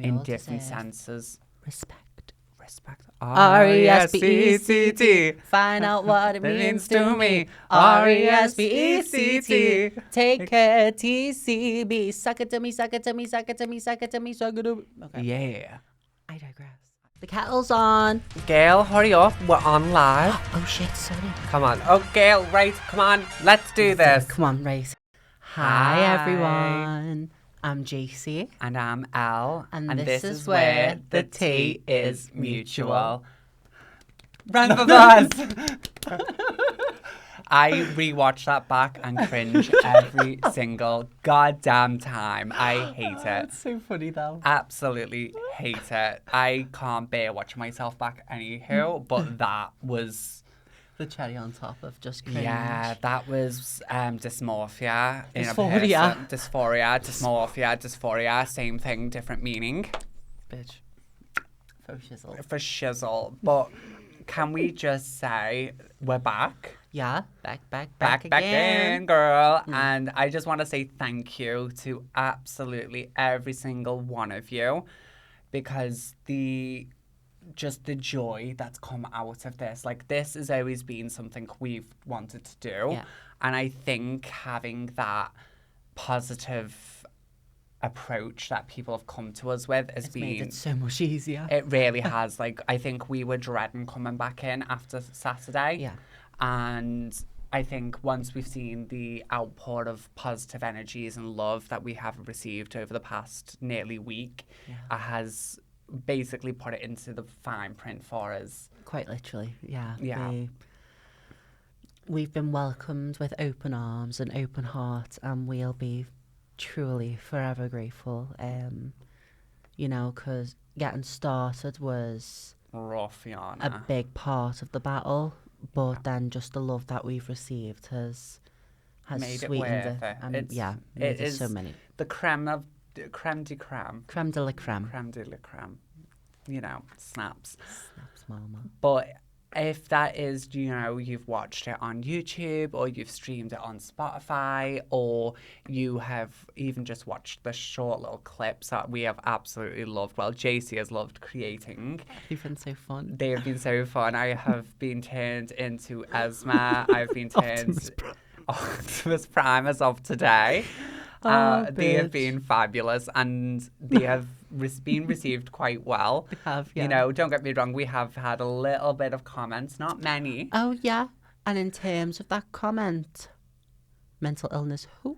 in all different deserve senses. respect. Respect. R.E.S.P.E.C.T. Find out what it means to me. R.E.S.P.E.C.T. Take care, TCB. Suck it to me, suck it to me, suck it to me, suck it to me, suck it to me. Okay. Yeah. I digress. The kettle's on. Gail, hurry up. We're on live. Oh shit, sorry. Come on. Oh, Gail, right. Come on. Let's do this. Come on, right. Hi. Hi, everyone. I'm JC. And I'm Al. And this is where the tea is mutual. Round of applause. I rewatch that back and cringe every single goddamn time. I hate it. It's so funny though. Absolutely hate it. I can't bear watching myself back anywho, but that was... The cherry on top of just cringe. Yeah, that was dysmorphia. Dysphoria. Dysphoria, same thing, different meaning. Bitch. For shizzle. For shizzle. But can we just say we're back? Yeah, back again. Back in, girl. And I just want to say thank you to absolutely every single one of you, because the joy that's come out of this, like, this has always been something we've wanted to do. Yeah. And I think having that positive approach that people have come to us with has made it so much easier. It really has. Like, I think we were dreading coming back in after Saturday. Yeah. And I think once we've seen the outpour of positive energies and love that we have received over the past nearly week, it has basically put it into the fine print for us. Quite literally, yeah. Yeah. We've been welcomed with open arms and open hearts, and we'll be truly forever grateful. You know, because getting started was rough, Yana. A big part of the battle, but then just the love that we've received has made sweetened it worth it. Made it so many. The creme de creme. Creme de la creme. Creme de la creme. You know, snaps. Snaps, mama. But if that is, you know, you've watched it on YouTube, or you've streamed it on Spotify, or you have even just watched the short little clips that we have absolutely loved, well, JC has loved creating. They've been so fun. They have been so fun. I have been turned into Esma. I've been turned Optimus Prime as of today. They have been fabulous, and they have been received quite well. They have, yeah. You know, don't get me wrong, we have had a little bit of comments, not many. Oh, yeah. And in terms of that comment, mental illness, who?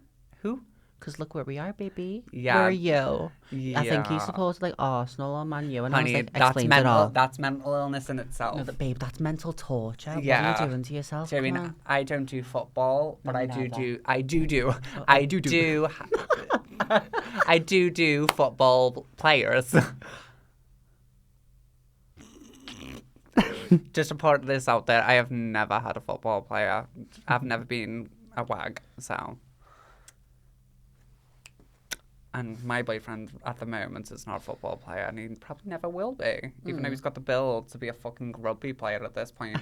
Because look where we are, baby. Yeah. Where are you? Yeah. I think you supported like Arsenal or Man U, and Honey, I was like, explained it all. That's mental illness in itself. No, babe, that's mental torture. Yeah. What are you doing to yourself? Do you mean, I don't do football, but No, I neither. do football players. Just to put this out there, I have never had a football player. I've never been a wag, so. And my boyfriend at the moment is not a football player, and he probably never will be, even though he's got the build to be a fucking rugby player at this point.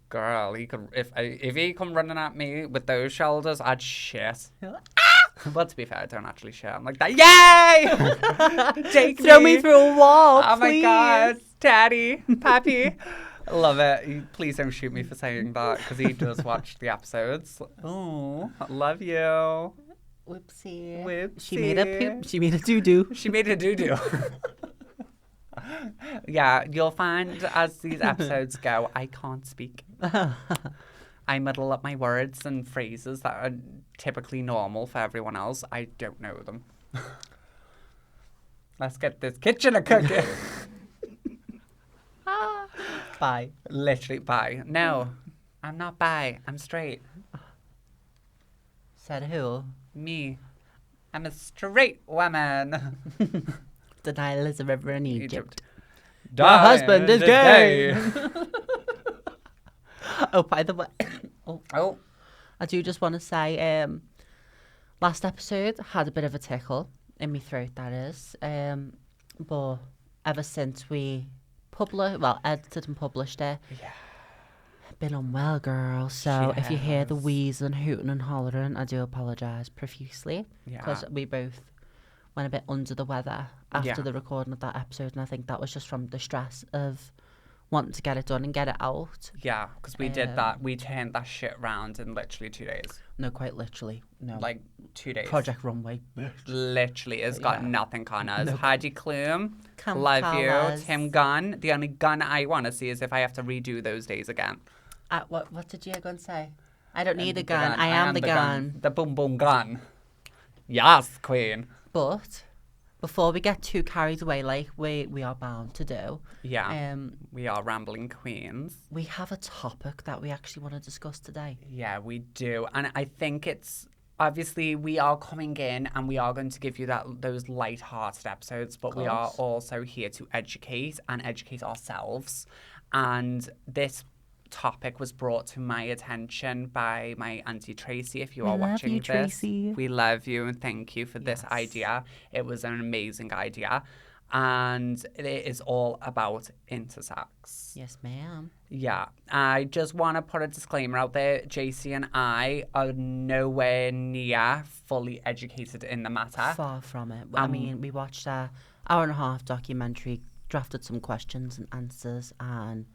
Girl, he could, if he come running at me with those shoulders, I'd shit. But to be fair, I don't actually shit. I'm like that. Yay! Take Throw me through a wall, Oh please. my god, daddy, pappy. Love it. Please don't shoot me for saying that, because he does watch the episodes. Oh, love you. Whoopsie. She made a poop. She made a doo-doo. She made a doo-doo. Yeah, you'll find as these episodes go, I can't speak. I muddle up my words and phrases that are typically normal for everyone else. I don't know them. Let's get this kitchen a cooking. Bye. Literally, bye. No, I'm not bi. I'm straight. Said who? Me. I'm a straight woman. Denial is a river in Egypt. Your husband is gay. Oh, by the way. Oh. I do just want to say, last episode had a bit of a tickle in my throat, that is. But ever since we edited and published it, been unwell, girl. So if you hear the wheezing, hooting and hollering, I do apologise profusely. Because we both went a bit under the weather after Yeah. the recording of that episode, and I think that was just from the stress of wanting to get it done and get it out. Yeah, because we did that. We turned that shit round in literally 2 days. No, quite literally. No. Like 2 days. Project Runway. Literally, it's got nothing on us. No. Heidi Klum, Come love tell you. us. Tim Gunn. The only gun I want to see is if I have to redo those days again. What did you going to say? I don't need a gun. I am the gun. The boom boom gun. Yes, queen. But before we get too carried away, like we are bound to do, We are rambling queens. we have a topic that we actually want to discuss today. Yeah, we do. And I think it's obviously we are coming in and we are going to give you those light-hearted episodes, but we are also here to educate and educate ourselves. And this topic was brought to my attention by my auntie Tracy. If you are watching this, Tracy. we love you and thank you for this idea. It was an amazing idea. And it is all about intersex. Yes, ma'am. Yeah, I just want to put a disclaimer out there. JC and I are nowhere near fully educated in the matter. Far from it. I mean, we watched a hour-and-a-half documentary, drafted some questions and answers, and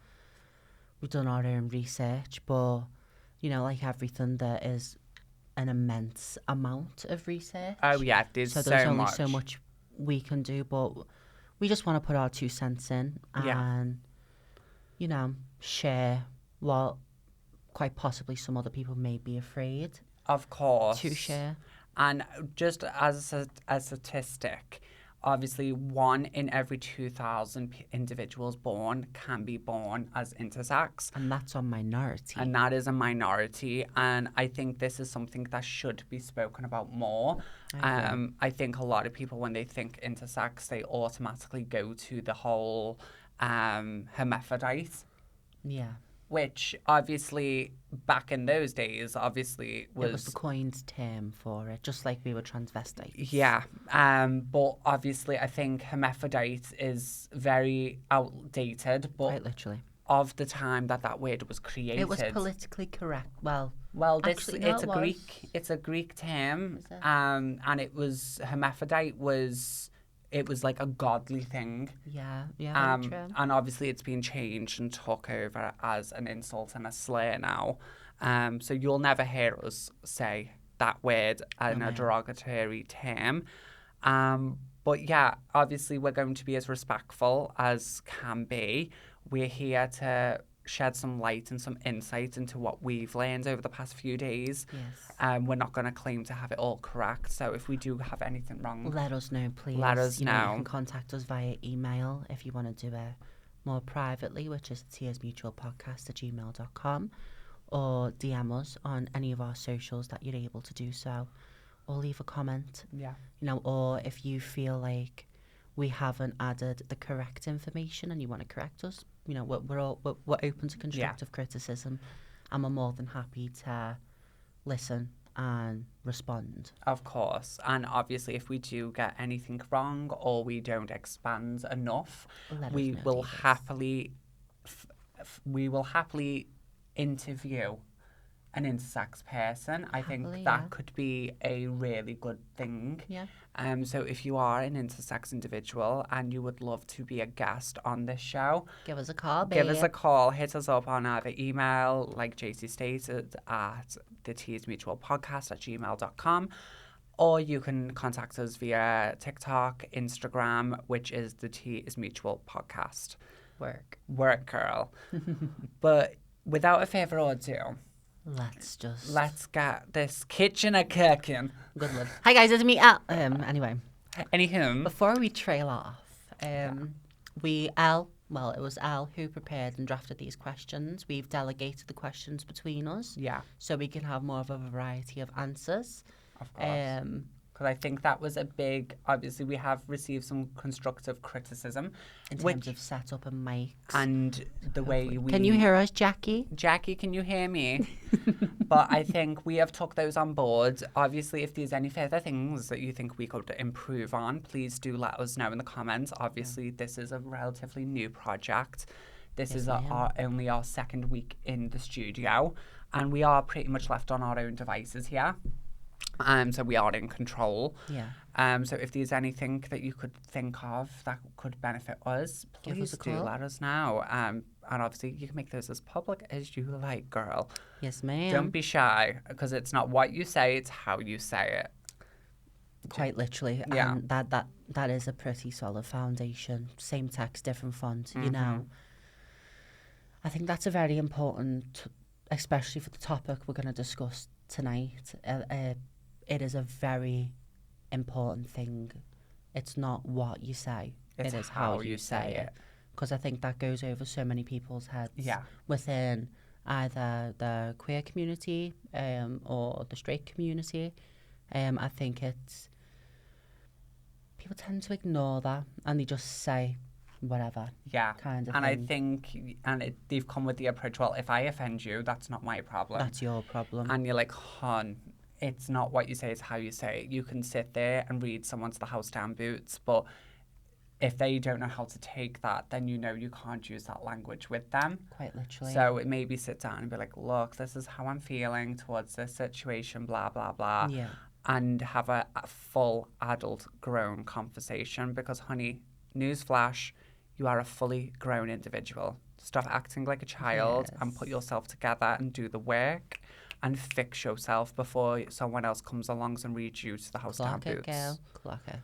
we've done our own research. But, you know, like everything, there is an immense amount of research. Oh, yeah, there's so there's only much. so much we can do, but we just want to put our 2 cents in and, you know, share what quite possibly some other people may be afraid Of course. to share. And just as a statistic, obviously 1 in every 2,000 individuals born can be born as intersex. And that's a minority. And that is a minority. And I think this is something that should be spoken about more. I think a lot of people, when they think intersex, they automatically go to the whole hermaphrodite. Yeah. Which obviously back in those days obviously It was the coined term for it, just like we were transvestites. Yeah, but obviously I think hermaphrodite is very outdated, but Quite literally. of the time that word was created. It was politically correct. Well, this actually, no, it's a Greek term, Is it? and it was hermaphrodite was. It was like a godly thing. Yeah, very true. And obviously it's been changed and took over as an insult and a slur now. So you'll never hear us say that word in a derogatory term. But yeah, obviously we're going to be as respectful as can be. We're here to shed some light and some insight into what we've learned over the past few days. Yes. We're not going to claim to have it all correct. So if we do have anything wrong, Let us know, please. Let us You know. can contact us via email if you want to do it more privately, which is tearsmutualpodcast@gmail.com, or DM us on any of our socials that you're able to do so, or leave a comment. yeah. You know, or if you feel like we haven't added the correct information and you want to correct us, you know, we're open to constructive criticism, and we're more than happy to listen and respond. Of course. And obviously, if we do get anything wrong or we don't expand enough, Let us we know, will Davis. happily interview an intersex person. I think Happily, that yeah. could be a really good thing. Yeah. So if you are an intersex individual and you would love to be a guest on this show, Give us a call, babe. give us a call, hit us up on either email, like JC stated, at the tearsmutualpodcast@gmail.com, or you can contact us via TikTok, Instagram, which is the Tea is Mutual Podcast. Work, girl. But without a further ado, let's get this kitchen a cooking. Good luck. Hi guys, it's me, anyway, Anywho, before we trail off, it was Al who prepared and drafted these questions. We've delegated the questions between us, yeah, so we can have more of a variety of answers. of course. Because I think that was a big, obviously we have received some constructive criticism. In terms of setup and mics. And the way we... Can you hear us, Jackie? Jackie, can you hear me? But I think we have took those on board. Obviously, if there's any further things that you think we could improve on, please do let us know in the comments. Obviously, this is a relatively new project. This is only our second week in the studio. And we are pretty much left on our own devices here. So we are in control. Yeah. So if there's anything that you could think of that could benefit us, Give us please a do call. let us know. And obviously you can make those as public as you like, girl. Yes, ma'am. Don't be shy, because it's not what you say, it's how you say it. Quite literally. Yeah. And that is a pretty solid foundation. Same text, different font, you know. I think that's a very important, especially for the topic we're going to discuss tonight. It is a very important thing. It's not what you say. It's it is how you say it. Because I think that goes over so many people's heads within either the queer community or the straight community. I think it's... people tend to ignore that and they just say whatever. Yeah. Kind of and thing. I think, they've come with the approach, well, if I offend you, that's not my problem. That's your problem. And you're like, hon, it's not what you say, it's how you say it. You can sit there and read someone's the house down boots, but if they don't know how to take that, then you know you can't use that language with them. Quite literally. So it maybe sit down and be like, look, this is how I'm feeling towards this situation, blah, blah, blah. Yeah. And have a full adult grown conversation, because, honey, newsflash, you are a fully grown individual. Stop acting like a child and put yourself together and do the work and fix yourself before someone else comes along and reads you to the house down Clock it, boots. girl. Clock it.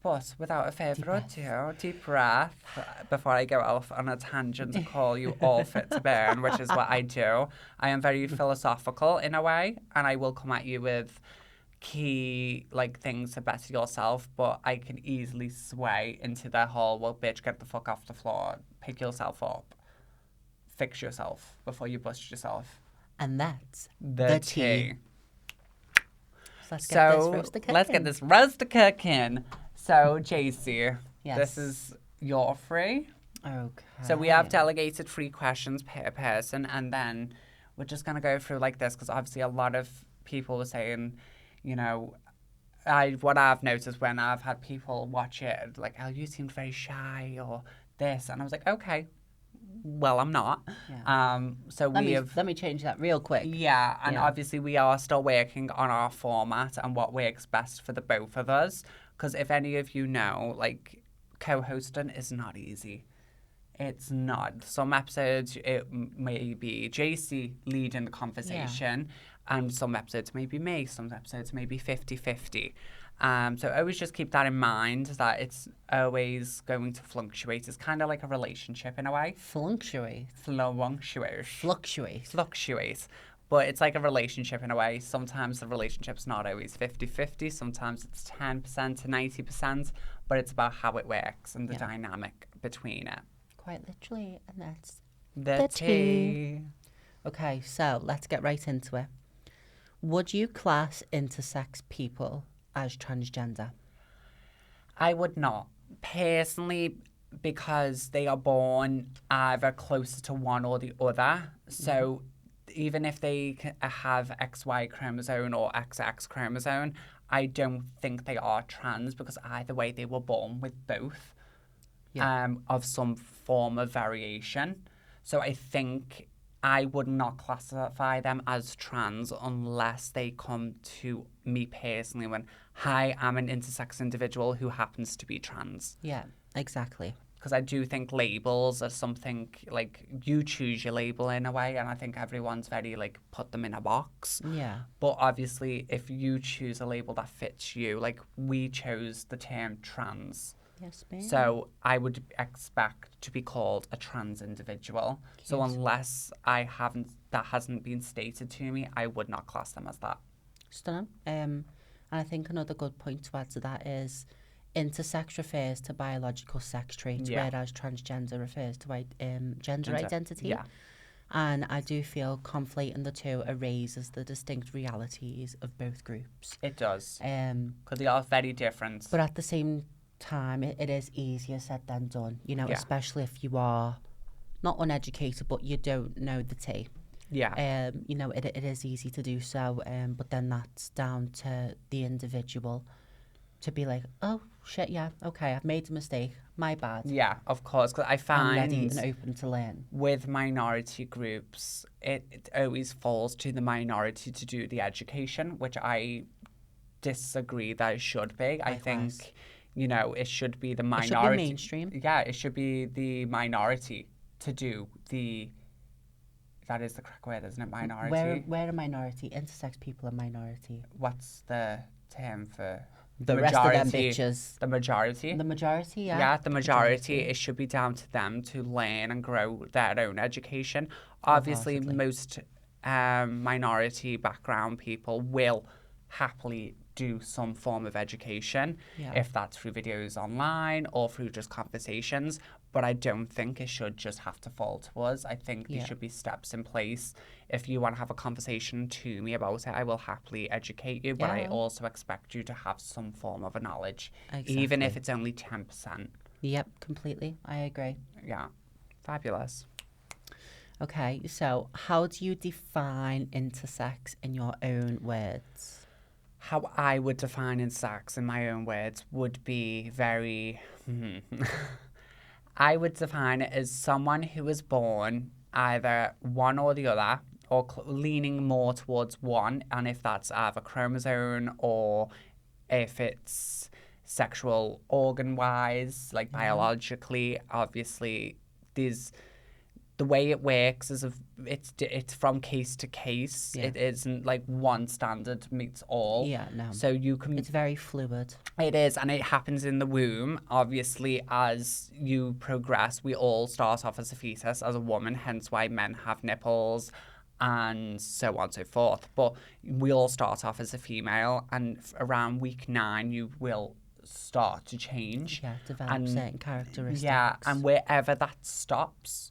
But without a further ado, deep breath before I go off on a tangent and call you all fit to burn, which is what I do. I am very philosophical in a way, and I will come at you with key things to better yourself, but I can easily sway into the whole, well, bitch, get the fuck off the floor, pick yourself up, fix yourself before you bust yourself. And that's The tea. So let's get this roast cooking. So, JC, Yes. this is your free. Okay. So we have delegated 3 questions per person, and then we're just going to go through like this, because obviously a lot of people were saying, you know, what I've noticed when I've had people watch it, like, oh, you seemed very shy or this. And I was like, okay, well, I'm not. Yeah. So let me change that real quick. Yeah, and Yeah. obviously we are still working on our format and what works best for the both of us. Because if any of you know, co-hosting is not easy. It's not. Some episodes, it may be JC leading the conversation, and some episodes may be me, some episodes may be 50-50. So always just keep that in mind, that it's always going to fluctuate. It's kind of like a relationship in a way. Fluctuate. But it's like a relationship in a way. Sometimes the relationship's not always 50-50. Sometimes it's 10% to 90%. But it's about how it works and the dynamic between it. Quite literally. And that's the tea. Okay, so let's get right into it. Would you class intersex people as transgender? I would not. Personally, because they are born either closer to one or the other. So even if they have XY chromosome or XX chromosome, I don't think they are trans, because either way they were born with both of some form of variation. So I think I would not classify them as trans unless they come to me personally when, hi, I'm an intersex individual who happens to be trans. Yeah, exactly. Because I do think labels are something, you choose your label in a way, and I think everyone's very, put them in a box. Yeah. But obviously, if you choose a label that fits you, we chose the term trans. Yes, ma'am. So I would expect to be called a trans individual. Cute. So unless that hasn't been stated to me, I would not class them as that. Stunning. And I think another good point to add to that is intersex refers to biological sex traits, whereas transgender refers to gender identity. Yeah. And I do feel conflating the two erases the distinct realities of both groups. It does. Because they are very different. But at the same time, it is easier said than done, especially if you are not uneducated, but you don't know the tea. Yeah. It is easy to do so, but then that's down to the individual to be like, oh shit, yeah, okay, I've made a mistake, my bad. Yeah, of course, because I I'm ready find and open to learn. with minority groups, it always falls to the minority to do the education, which I disagree that it should be. I Likewise. think, you know, it should be the It should be minority. mainstream. Yeah, it should be the minority to do the. That is the correct word, isn't it? Minority. We're a minority. Intersex people are minority. What's the term for The rest of them bitches. The majority. The majority, yeah. Yeah, the majority. It should be down to them to learn and grow their own education. Obviously, most minority background people will happily do some form of education, if that's through videos online or through just conversations. But I don't think it should just have to fall to us. I think there should be steps in place. If you want to have a conversation to me about it, I will happily educate you. But I also expect you to have some form of a knowledge, even if it's only 10%. Yep, completely. I agree. Yeah, fabulous. Okay, so how do you define intersex in your own words? How I would define intersex in my own words would be very... I would define it as someone who was born either one or the other, or leaning more towards one, and if that's either chromosome or if it's sexual organ-wise, like biologically, obviously, there's... The way it works is it's from case to case. It isn't like one standard meets all. Yeah, no. So you can... It's very fluid. It is, and it happens in the womb. Obviously, as you progress, we all start off as a fetus, as a woman, hence why men have nipples and so on and so forth. But we all start off as a female, and around week 9, you will start to change. Yeah, develop certain characteristics. Yeah, and wherever that stops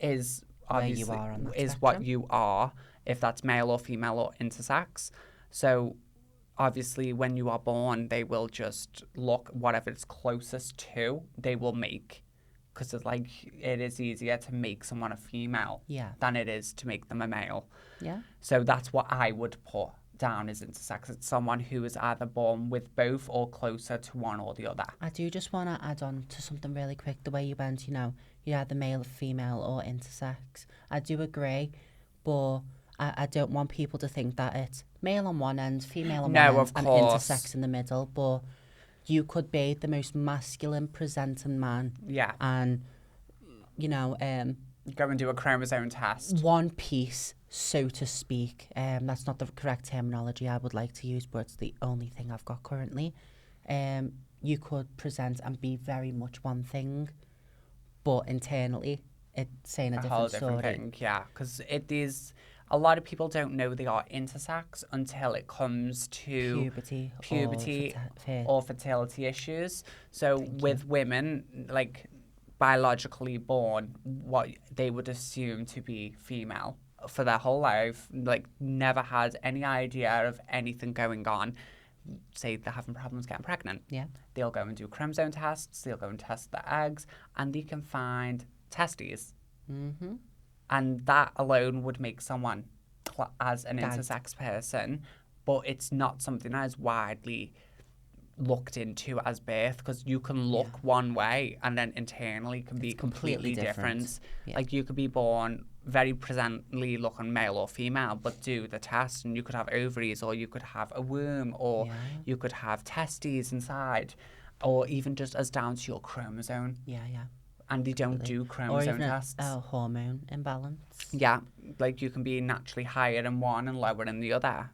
is obviously where you are on that is spectrum. what you are, if that's male or female or intersex. So obviously when you are born, they will just look whatever it's closest to, they will make, because it's like it is easier to make someone a female than it is to make them a male. Yeah. So that's what I would put down as intersex. It's someone who is either born with both or closer to one or the other. I do just want to add on to something really quick. The way you went, you know, you're either male, female or intersex. I do agree, but I don't want people to think that it's male on one end, female on one end, and intersex in the middle. But you could be the most masculine presenting man. Yeah. And, you know... go and do a chromosome test. One piece, so to speak. That's not the correct terminology I would like to use, but it's the only thing I've got currently. You could present and be very much one thing, but internally it's saying a different story. Thing, yeah, because it is... A lot of people don't know they are intersex until it comes to puberty or fertility issues. So with women, like biologically born, what they would assume to be female for their whole life, like never had any idea of anything going on. Say they're having problems getting pregnant. Yeah. They'll go and do chromosome tests, they'll go and test the eggs, and they can find testes. Mm-hmm. And that alone would make someone as an intersex person, but it's not something that is widely looked into as birth, because you can look one way and then internally can be completely different. Yeah. Like you could be born very presently looking male or female, but do the test and you could have ovaries, or you could have a womb, or you could have testes inside, or even just as down to your chromosome. Yeah. And they don't do chromosome tests. Or even a hormone imbalance. Yeah, like you can be naturally higher in one and lower in the other.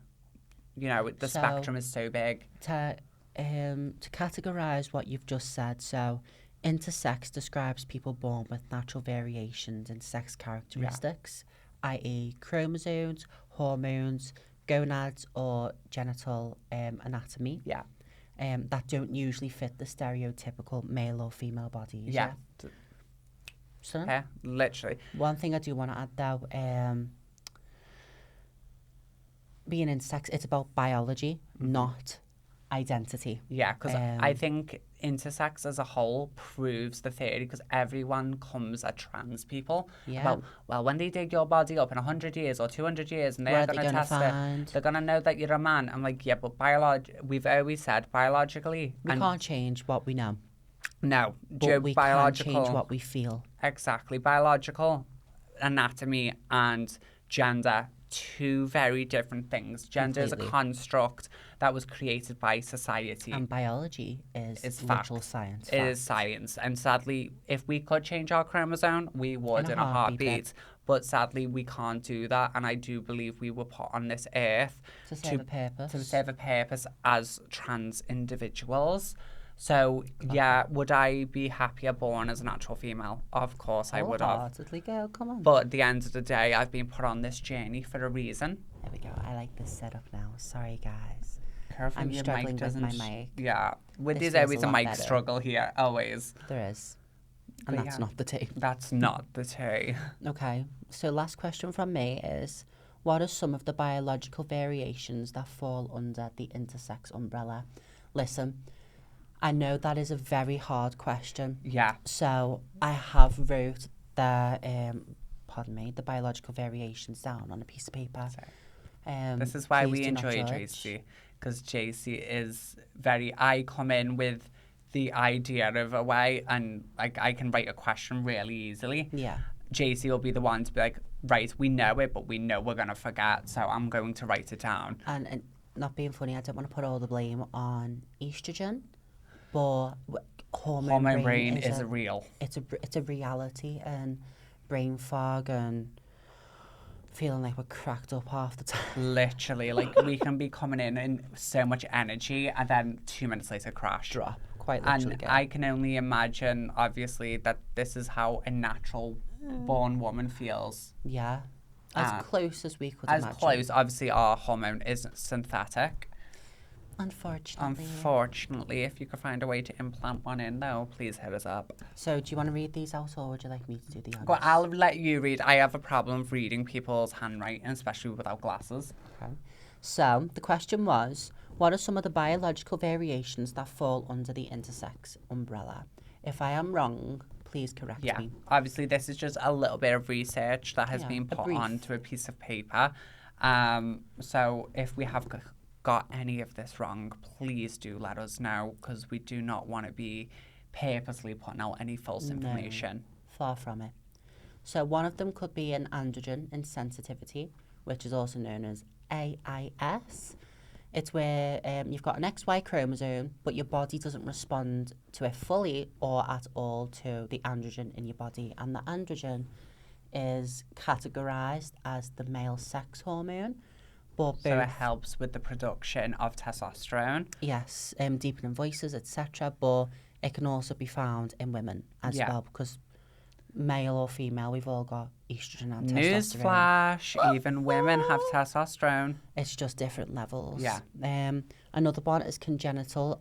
You know, the spectrum is so big. To categorise what you've just said, so intersex describes people born with natural variations in sex characteristics, i.e. chromosomes, hormones, gonads or genital anatomy. Yeah. That don't usually fit the stereotypical male or female bodies. Yeah. So, yeah, literally. One thing I do want to add though, being intersex, it's about biology, not identity. Yeah, because I think intersex as a whole proves the theory, because everyone comes at trans people about, well, when they dig your body up in 100 years or 200 years and they're going to test it, they're going to know that you're a man. I'm like, yeah, but we've always said biologically. We can't change what we know. No, but we can change what we feel. Exactly. Biological anatomy and gender, two very different things. Gender is a construct that was created by society. And biology is literal science. It is science. And sadly, if we could change our chromosome, we would in a heartbeat. But sadly, we can't do that. And I do believe we were put on this earth to serve a purpose. To serve a purpose as trans individuals. So, yeah, would I be happier born as a natural female? Of course I would have. Wholeheartedly, girl, come on. But at the end of the day, I've been put on this journey for a reason. There we go. I like this setup now. Sorry, guys. Careful, I'm struggling with my mic. Yeah. There's always a mic struggle here. Always. There is. And that's not the tea. That's not the tea. Okay. So last question from me is, what are some of the biological variations that fall under the intersex umbrella? Listen, I know that is a very hard question. Yeah. So I have wrote the biological variations down on a piece of paper. This is why we enjoy JC, because JC is I come in with the idea of a way, and like I can write a question really easily. Yeah. JC will be the one to be like, right, we know it, but we know we're going to forget, so I'm going to write it down. And not being funny, I don't want to put all the blame on estrogen, but hormone brain is real. It's a reality, and brain fog and feeling like we're cracked up half the time. Literally, like we can be coming in so much energy and then 2 minutes later crash. Drop. Quite literally. And I can only imagine, obviously, that this is how a natural born woman feels. Yeah. As close as we could imagine. As close. Obviously, our hormone is synthetic. Unfortunately, if you could find a way to implant one in, though, please hit us up. So, do you want to read these out, or would you like me to do the honors? Well, I'll let you read. I have a problem reading people's handwriting, especially without glasses. Okay. So, the question was, what are some of the biological variations that fall under the intersex umbrella? If I am wrong, please correct me. Yeah, obviously, this is just a little bit of research that has been put onto a piece of paper. So, if we have got any of this wrong, please do let us know, because we do not want to be purposely putting out any false information. Far from it. So one of them could be an androgen insensitivity, which is also known as AIS. It's where you've got an XY chromosome, but your body doesn't respond to it fully or at all to the androgen in your body. And the androgen is categorized as the male sex hormone. So it helps with the production of testosterone. Yes, deepening voices, etc. But it can also be found in women as well, because male or female, we've all got estrogen and testosterone. Newsflash, even women have testosterone. It's just different levels. Yeah. Another one is congenital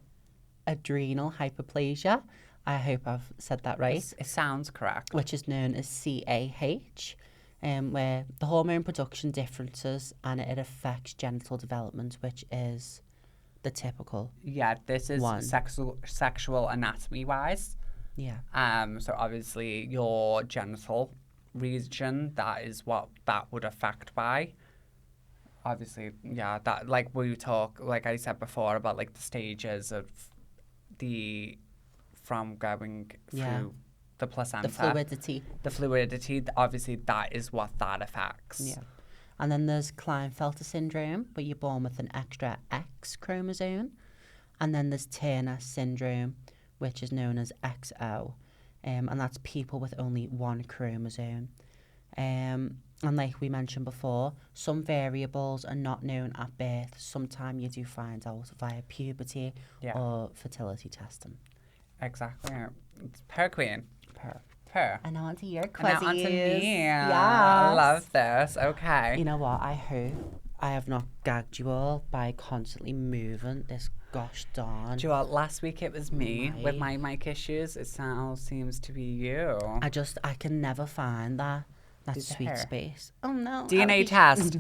adrenal hyperplasia. I hope I've said that right. It sounds correct. Which is known as CAH. Where the hormone production differences and it affects genital development, which is the typical. Yeah, this is sexual anatomy wise. Yeah. So obviously your genital region, that is what that would affect by. Obviously, yeah, that like we talk, like I said before, about like the stages of from going through the placenta. The fluidity, obviously that is what that affects. Yeah. And then there's Klinefelter syndrome, where you're born with an extra X chromosome. And then there's Turner syndrome, which is known as XO. And that's people with only one chromosome. And like we mentioned before, some variables are not known at birth. Sometimes you do find out via puberty or fertility testing. Exactly. It's per queen. Per. And on to your quiz. And on to me. Yeah. I love this. Okay. You know what? I hope I have not gagged you all by constantly moving this gosh darn. Do you know what? Last week it was me with my mic issues. It now seems to be you. I can never find that sweet space. Oh no. DNA test.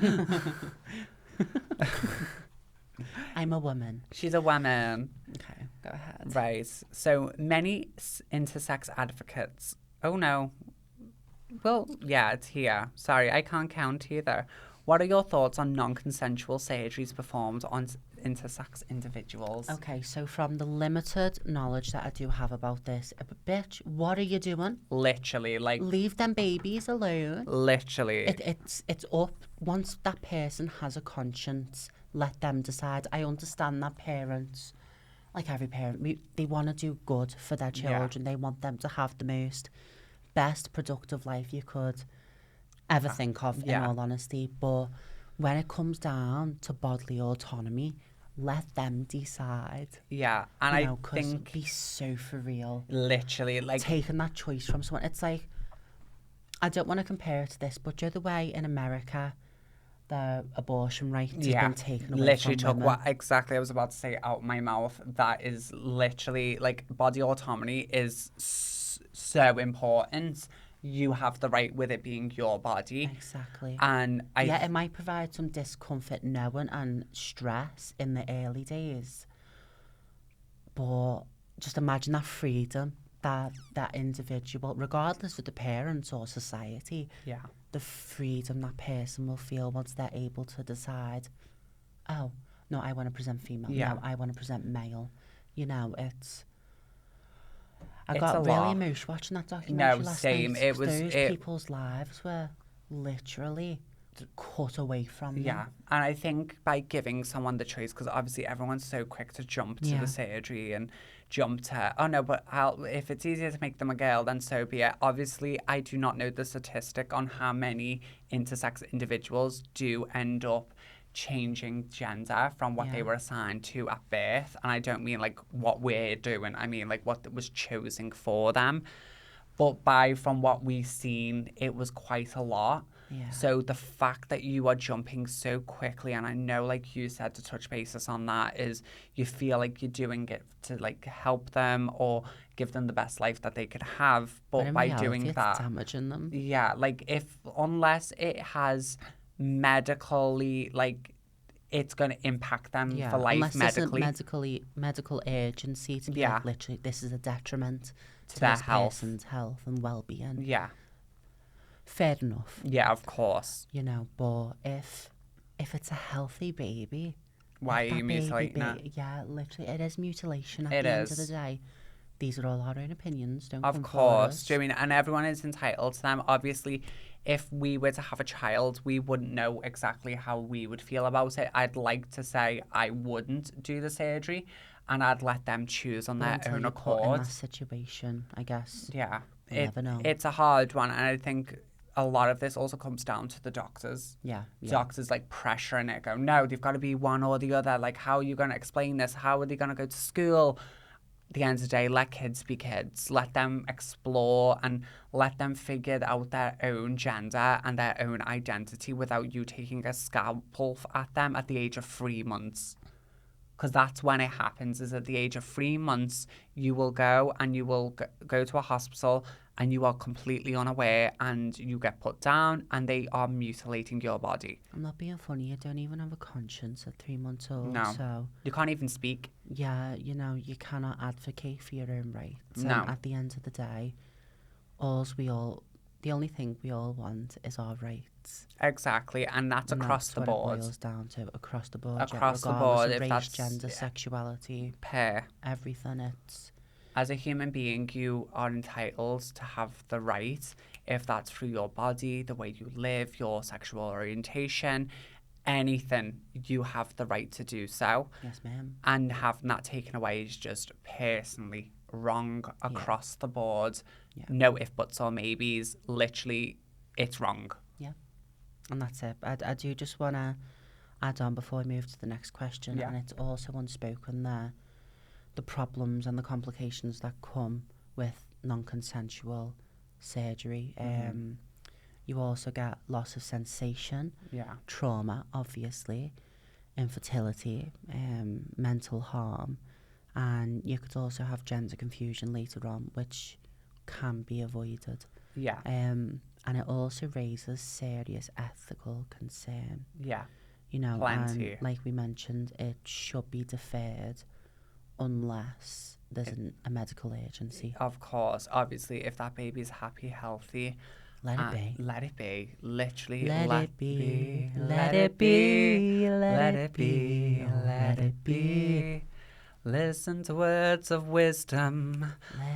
I'm a woman. She's a woman. Okay, go ahead. Right. So many intersex advocates. Oh no. Well, yeah, it's here. Sorry, I can't count either. What are your thoughts on non-consensual surgeries performed on intersex individuals? Okay, so from the limited knowledge that I do have about this, bitch, what are you doing? Literally, like, Leave them babies alone. literally. It's up. Once that person has a conscience, let them decide. I understand that parents, like every parent, they want to do good for their children. They want them to have the best productive life you could ever think of, in all honesty. But when it comes down to bodily autonomy, let them decide. Yeah, and I think be so for real. Literally, like, Taking that choice from someone, it's like, I don't want to compare it to this, but the way in America the abortion right has been taken away literally from took women. what exactly I was about to say out my mouth. That is literally, like, body autonomy is so important. You have the right with it being your body. Exactly. And it might provide some discomfort knowing and stress in the early days, but just imagine that freedom that individual, regardless of the parents or society, the freedom that person will feel once they're able to decide, oh, no, I want to present female. No, I want to present male. I got really emotional watching that documentary last night. It was those people's lives were literally cut away from them. Yeah, and I think by giving someone the choice, because obviously everyone's so quick to jump to the surgery and jump to, oh no, but if it's easier to make them a girl, then so be it. Obviously, I do not know the statistic on how many intersex individuals do end up changing gender from what they were assigned to at birth. And I don't mean like what we're doing, I mean like what was chosen for them. But from what we've seen, it was quite a lot. Yeah. So the fact that you are jumping so quickly, and I know, like you said, to touch basis on that, is you feel like you're doing it to like help them or give them the best life that they could have. But by reality, doing it's that, damaging them. Yeah, like unless it has medically, like, it's going to impact them for life unless medically. There's a medical urgency to be like, literally, this is a detriment to their this person's health and well-being. Yeah. Fair enough. Yeah, of course. But if it's a healthy baby, why are you mutilating it? Yeah, literally, it is mutilation at It the end is. of the day. These are all our own opinions. Don't Of come course. for us. And everyone is entitled to them. Obviously, if we were to have a child, we wouldn't know exactly how we would feel about it. I'd like to say I wouldn't do the surgery, and I'd let them choose on their own accord. Put in that situation, I guess. Yeah. We'll never know. It's a hard one, and I think a lot of this also comes down to the doctors. Yeah. Doctors like pressuring it, go, no, they've got to be one or the other. Like, how are you going to explain this? How are they going to go to school? At the end of the day, let kids be kids. Let them explore and let them figure out their own gender and their own identity without you taking a scalpel at them at the age of 3 months. Because that's when it happens, is at the age of 3 months, you will go and you will go to a hospital and you are completely unaware and you get put down and they are mutilating your body. I'm not being funny. You don't even have a conscience at 3 months old. No. So you can't even speak. Yeah, you cannot advocate for your own rights. No. And at the end of the day, the only thing we all want is our rights. Exactly, and that's across the board. It boils down to across the board. Across the board, of if race, that's gender, sexuality, everything. It's as a human being, you are entitled to have the right, if that's through your body, the way you live, your sexual orientation, anything, you have the right to do so. Yes, ma'am. And having that taken away is just personally wrong across the board. Yeah. No if, buts, or maybes. Literally, it's wrong. Yeah. And that's it. I do just want to add on before we move to the next question, and it's also unspoken there, the problems and the complications that come with non-consensual surgery. You also get loss of sensation, trauma, obviously, infertility, mental harm, and you could also have gender confusion later on, which can be avoided. And it also raises serious ethical concern. you know, Plenty. and like we mentioned, it should be deferred unless there's a medical agency. Of course, obviously, if that baby's happy, healthy, Let it be. let it be. Literally, Let let it be. be. Let it be. Let it be. Let it be. Listen to words of wisdom.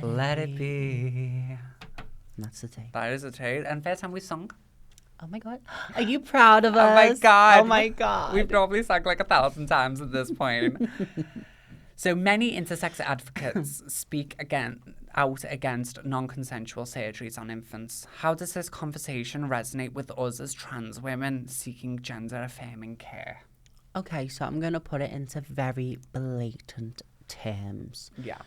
Let it be. And that's the take. That is a tale. And first time we sung. Oh my God. Are you proud of us? Oh my God. Oh my God. We've probably sung like 1,000 times at this point. So many intersex advocates speak out against non-consensual surgeries on infants. How does this conversation resonate with us as trans women seeking gender-affirming care? Okay, so I'm going to put it into very blatant terms. Yeah.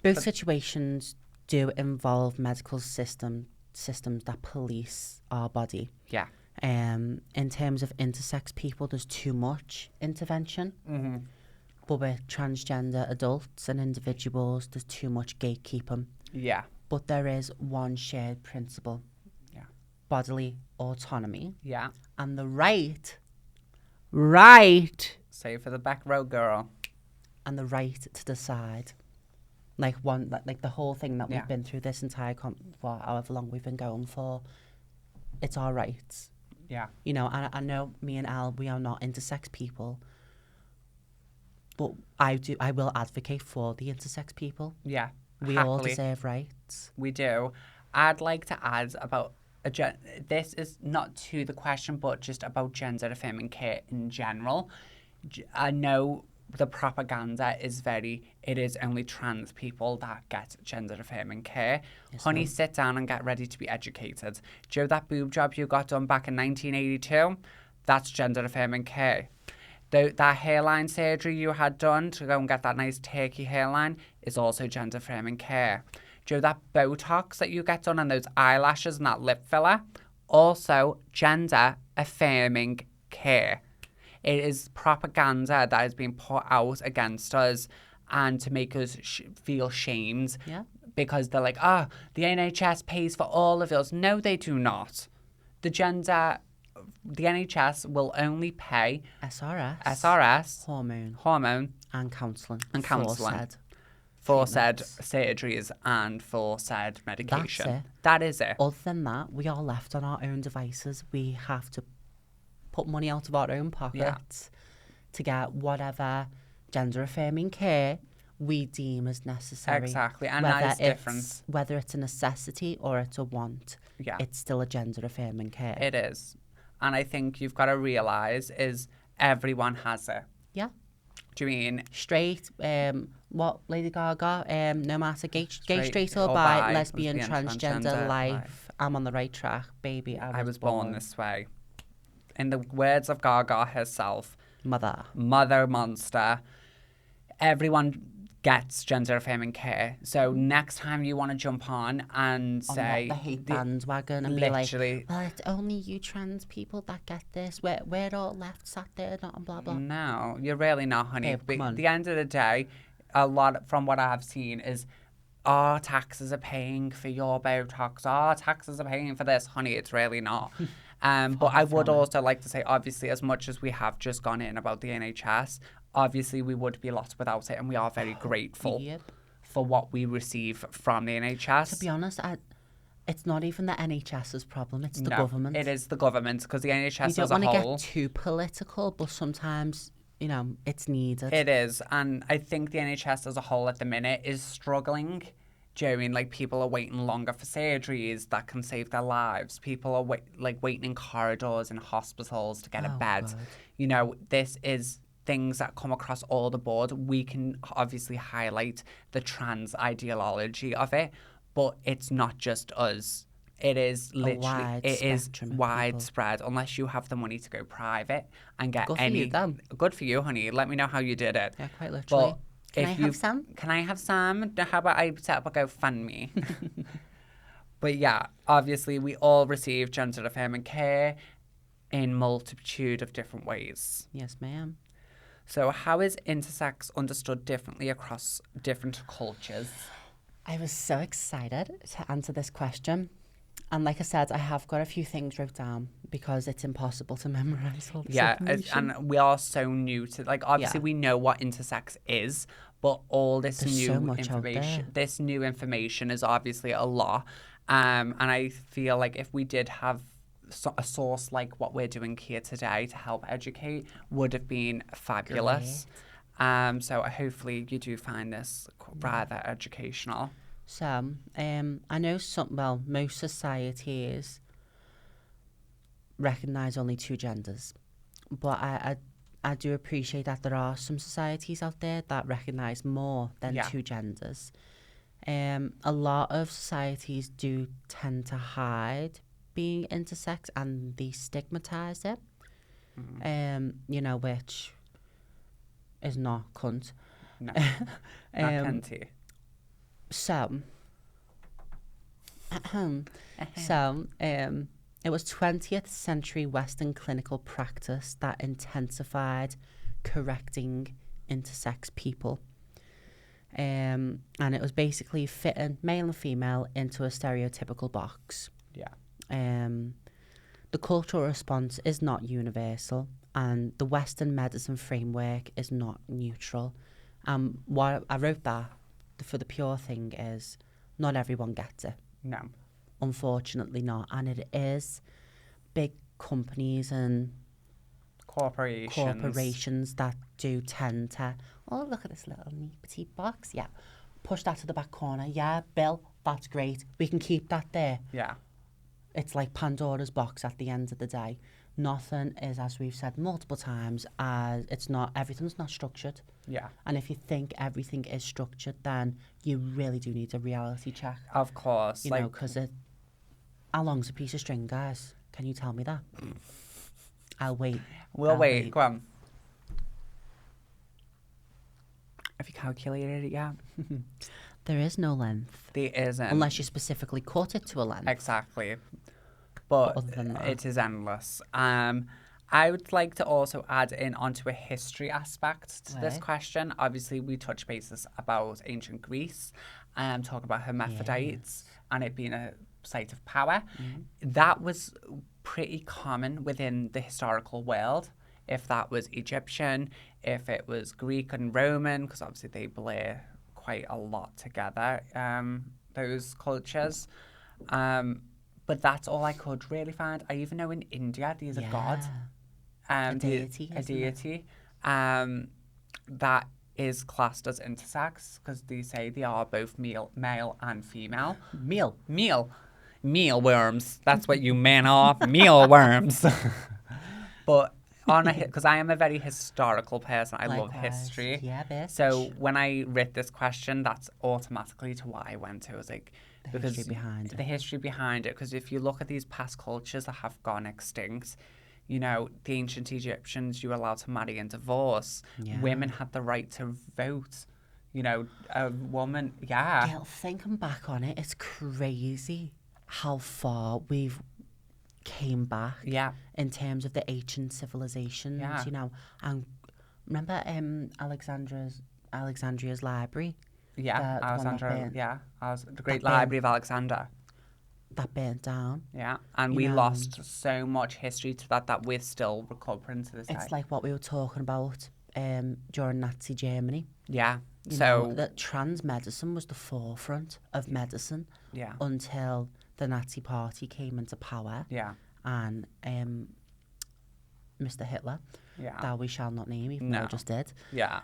Both situations do involve medical systems that police our body. Yeah. In terms of intersex people, there's too much intervention. Mm-hmm. But with transgender adults and individuals, there's too much gatekeeping. Yeah. But there is one shared principle. Yeah. Bodily autonomy. Yeah. And the right, Say for the back row, girl. and the right to decide. Like the whole thing that we've been through this entire, for however long we've been going for, it's our rights. Yeah. You know, and I know me and Al, we are not intersex people. But I will advocate for the intersex people. Yeah. We all deserve rights. We do. I'd like to add about this is not to the question, but just about gender affirming care in general. I know the propaganda is it is only trans people that get gender affirming care. Yes, honey, sit down and get ready to be educated. Joe, that boob job you got done back in 1982, that's gender affirming care. That hairline surgery you had done to go and get that nice turkey hairline is also gender affirming care. Joe, that Botox that you get done and those eyelashes and that lip filler, also gender affirming care. It is propaganda that is being put out against us and to make us feel shamed. Yeah. Because they're like, the NHS pays for all of us. No, they do not. The NHS will only pay SRS, hormone, and counselling, for said surgeries and for said medication. That is it. Other than that, we are left on our own devices. We have to put money out of our own pockets to get whatever gender affirming care we deem as necessary. Exactly, and that is different. Whether it's a necessity or it's a want, it's still a gender affirming care. It is. And I think you've got to realise is everyone has it. Yeah. Do you mean? Straight, what, Lady Gaga? No matter gay, straight or bi, lesbian, transgender life. I'm on the right track, baby. I was born this way. In the words of Gaga herself. Mother monster. Everyone gets gender affirming care. So next time you want to jump on and say the hate bandwagon and be like, well, it's only you trans people that get this. We're all left sat there, not blah blah. No, you're really not, honey. Babe, at the end of the day, a lot from what I have seen is our taxes are paying for your Botox. Our taxes are paying for this, honey. It's really not. But I would also like to say, obviously, as much as we have just gone in about the NHS, obviously we would be lost without it, and we are very grateful for what we receive from the NHS. To be honest, it's not even the NHS's problem, it's the government. It is the government, because the NHS as a whole... You don't want to get too political, but sometimes, you know, it's needed. It is, and I think the NHS as a whole at the minute is struggling. Do you know what I mean? Like, people are waiting longer for surgeries that can save their lives. People are waiting in corridors in hospitals to get a bed. God. You know, this is things that come across all the board. We can obviously highlight the trans ideology of it, but it's not just us. It is literally widespread. Unless you have the money to go private and get Good for you, honey. Let me know how you did it. Yeah, quite literally. But Can I have some? How about I set up a GoFundMe? But yeah, obviously we all receive gender affirming care in multitude of different ways. Yes, ma'am. So how is intersex understood differently across different cultures? I was so excited to answer this question And like I said, I have got a few things wrote down because it's impossible to memorize all this Yeah, information. and we are so new to, like, obviously Yeah. we know what intersex is, but all this There's so much out there. this new information is obviously a lot. And I feel like if we did have a source like what we're doing here today to help educate, would have been fabulous. So hopefully you do find this rather educational. So, I know most societies recognise only two genders, but I do appreciate that there are some societies out there that recognise more than Yeah. two genders. A lot of societies do tend to hide being intersex and they stigmatise it, you know, which is not cunt. No, not cunty. So, it was 20th century Western clinical practice that intensified correcting intersex people. And it was basically fitting male and female into a stereotypical box. Yeah. The cultural response is not universal, and the Western medicine framework is not neutral. What I wrote that for the pure thing is not everyone gets it. No. Unfortunately not. And it is big companies and corporations that do tend to, oh, look at this little neat petite box. Yeah. Push that to the back corner. Yeah, Bill, that's great. We can keep that there. Yeah. It's like Pandora's box at the end of the day. Nothing is, as we've said multiple times, everything's not structured. Yeah. And if you think everything is structured, then you really do need a reality check. Of course. You know, because how long's a piece of string, guys? Can you tell me that? I'll wait. We'll wait. Go on. Have you calculated it yet? There is no length. There isn't. Unless you specifically cut it to a length. Exactly. But other than that, it is endless. I would like to also add in onto a history aspect to this question. Obviously, we touch bases about ancient Greece, talk about hermaphrodites and it being a site of power. That was pretty common within the historical world. If that was Egyptian, if it was Greek and Roman, because obviously they blur quite a lot together, those cultures. But that's all I could really find. I even know in India there's a god, a deity, a deity, that is classed as intersex because they say they are both male and female. Mealworms. That's what you men are, mealworms. But because I am a very historical person, I love history. Yeah, bitch. So when I read this question, that's automatically to what I went to. I was like, the history behind it. Because if you look at these past cultures that have gone extinct, you know, the ancient Egyptians, you were allowed to marry and divorce. Yeah. Women had the right to vote. You know, a woman, yeah. Girl, thinking back on it, it's crazy how far we've came back. Yeah. In terms of the ancient civilizations, you know. And remember Alexandria's library? Yeah, the Great Library of Alexander. That burnt down. Yeah, and we lost so much history to that we're still recovering to this day. It's like what we were talking about during Nazi Germany. Yeah. You know, that trans medicine was the forefront of medicine. Yeah. Until the Nazi Party came into power. Yeah. And Mr. Hitler, that we shall not name, even though I just did. Yeah.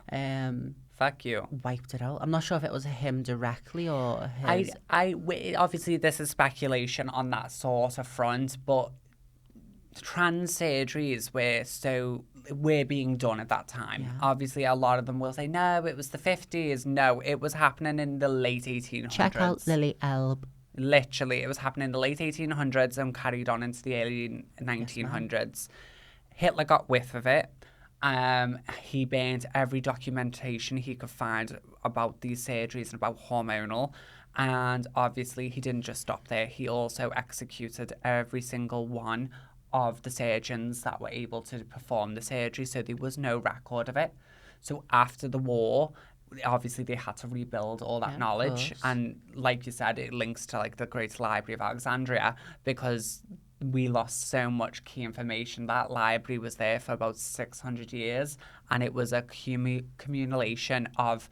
Fuck you. Wiped it out. I'm not sure if it was him directly or his. Obviously, this is speculation on that sort of front, but trans surgeries were being done at that time. Yeah. Obviously, a lot of them will say, no, it was the 50s. No, it was happening in the late 1800s. Check out Lily Elbe. Literally, it was happening in the late 1800s and carried on into the early 1900s. Yes, Hitler got whiff of it. He banned every documentation he could find about these surgeries and about hormonal. And obviously, he didn't just stop there. He also executed every single one of the surgeons that were able to perform the surgery. So there was no record of it. So after the war, obviously they had to rebuild all that Yeah, of knowledge. course. And like you said, it links to like the Great Library of Alexandria, because we lost so much key information. That library was there for about 600 years, and it was a accumulation of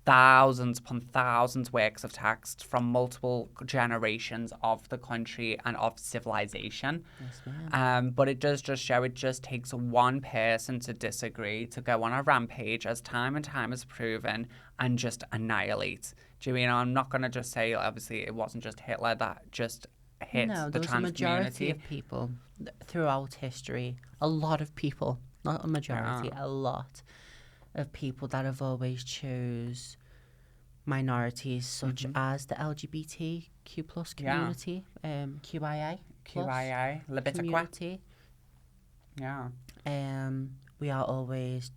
thousands upon thousands works of text from multiple generations of the country and of civilization. Yes, ma'am. But it does just show it just takes one person to disagree, to go on a rampage, as time and time has proven, and just annihilate. Do you mean, I'm not going to just say, obviously, it wasn't just Hitler that just hit No, the there was a trans majority community. of people throughout history. A lot of people, not a majority, a lot of people that have always chose minorities such as the LGBTQ plus community, QIA plus QIA, Levitica. community. Yeah. We are always,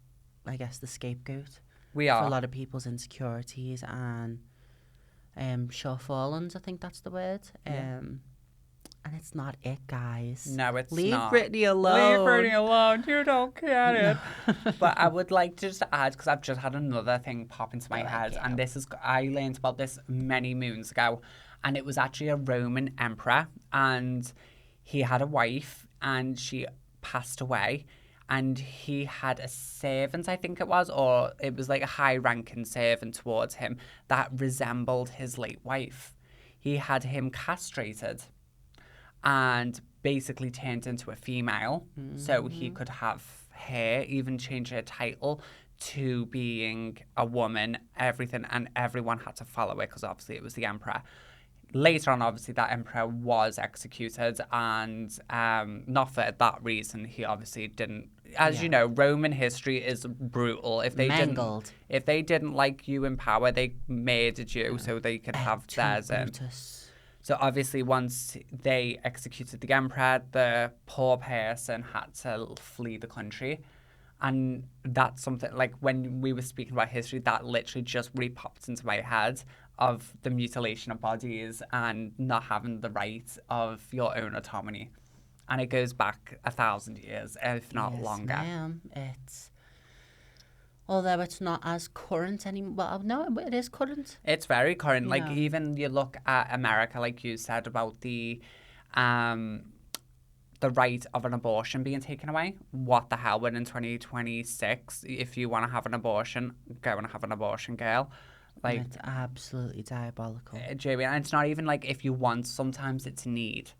I guess, the scapegoat We for are. a lot of people's insecurities and shortfallings, I think that's the word. And it's not it, guys. No, it's Leave not. Britney alone. Leave Britney alone. You don't get it. But I would like to just add, because I've just had another thing pop into my head, and this is, I learned about this many moons ago, and it was actually a Roman emperor, and he had a wife, and she passed away, and he had a servant, I think it was, or it was like a high-ranking servant towards him that resembled his late wife. He had him castrated and basically turned into a female, so he could have hair, even change her title to being a woman, everything, and everyone had to follow it because obviously it was the emperor. Later on, obviously, that emperor was executed, and not for that reason. He obviously didn't. As you know, Roman history is brutal. If they didn't like you in power, they murdered you so they could have theirs in. So obviously, once they executed the emperor, the poor person had to flee the country. And that's something, like, when we were speaking about history, that literally just really popped into my head, of the mutilation of bodies and not having the right of your own autonomy. And it goes back 1,000 years, if not longer. Ma'am. Although it's not as current anymore. Well, no, it is current. It's very current. Like, even you look at America, like you said, about the right of an abortion being taken away. What the hell? When in 2026, if you want to have an abortion, go and have an abortion, girl. Like, it's absolutely diabolical. Jamie, and it's not even like if you want, sometimes it's need.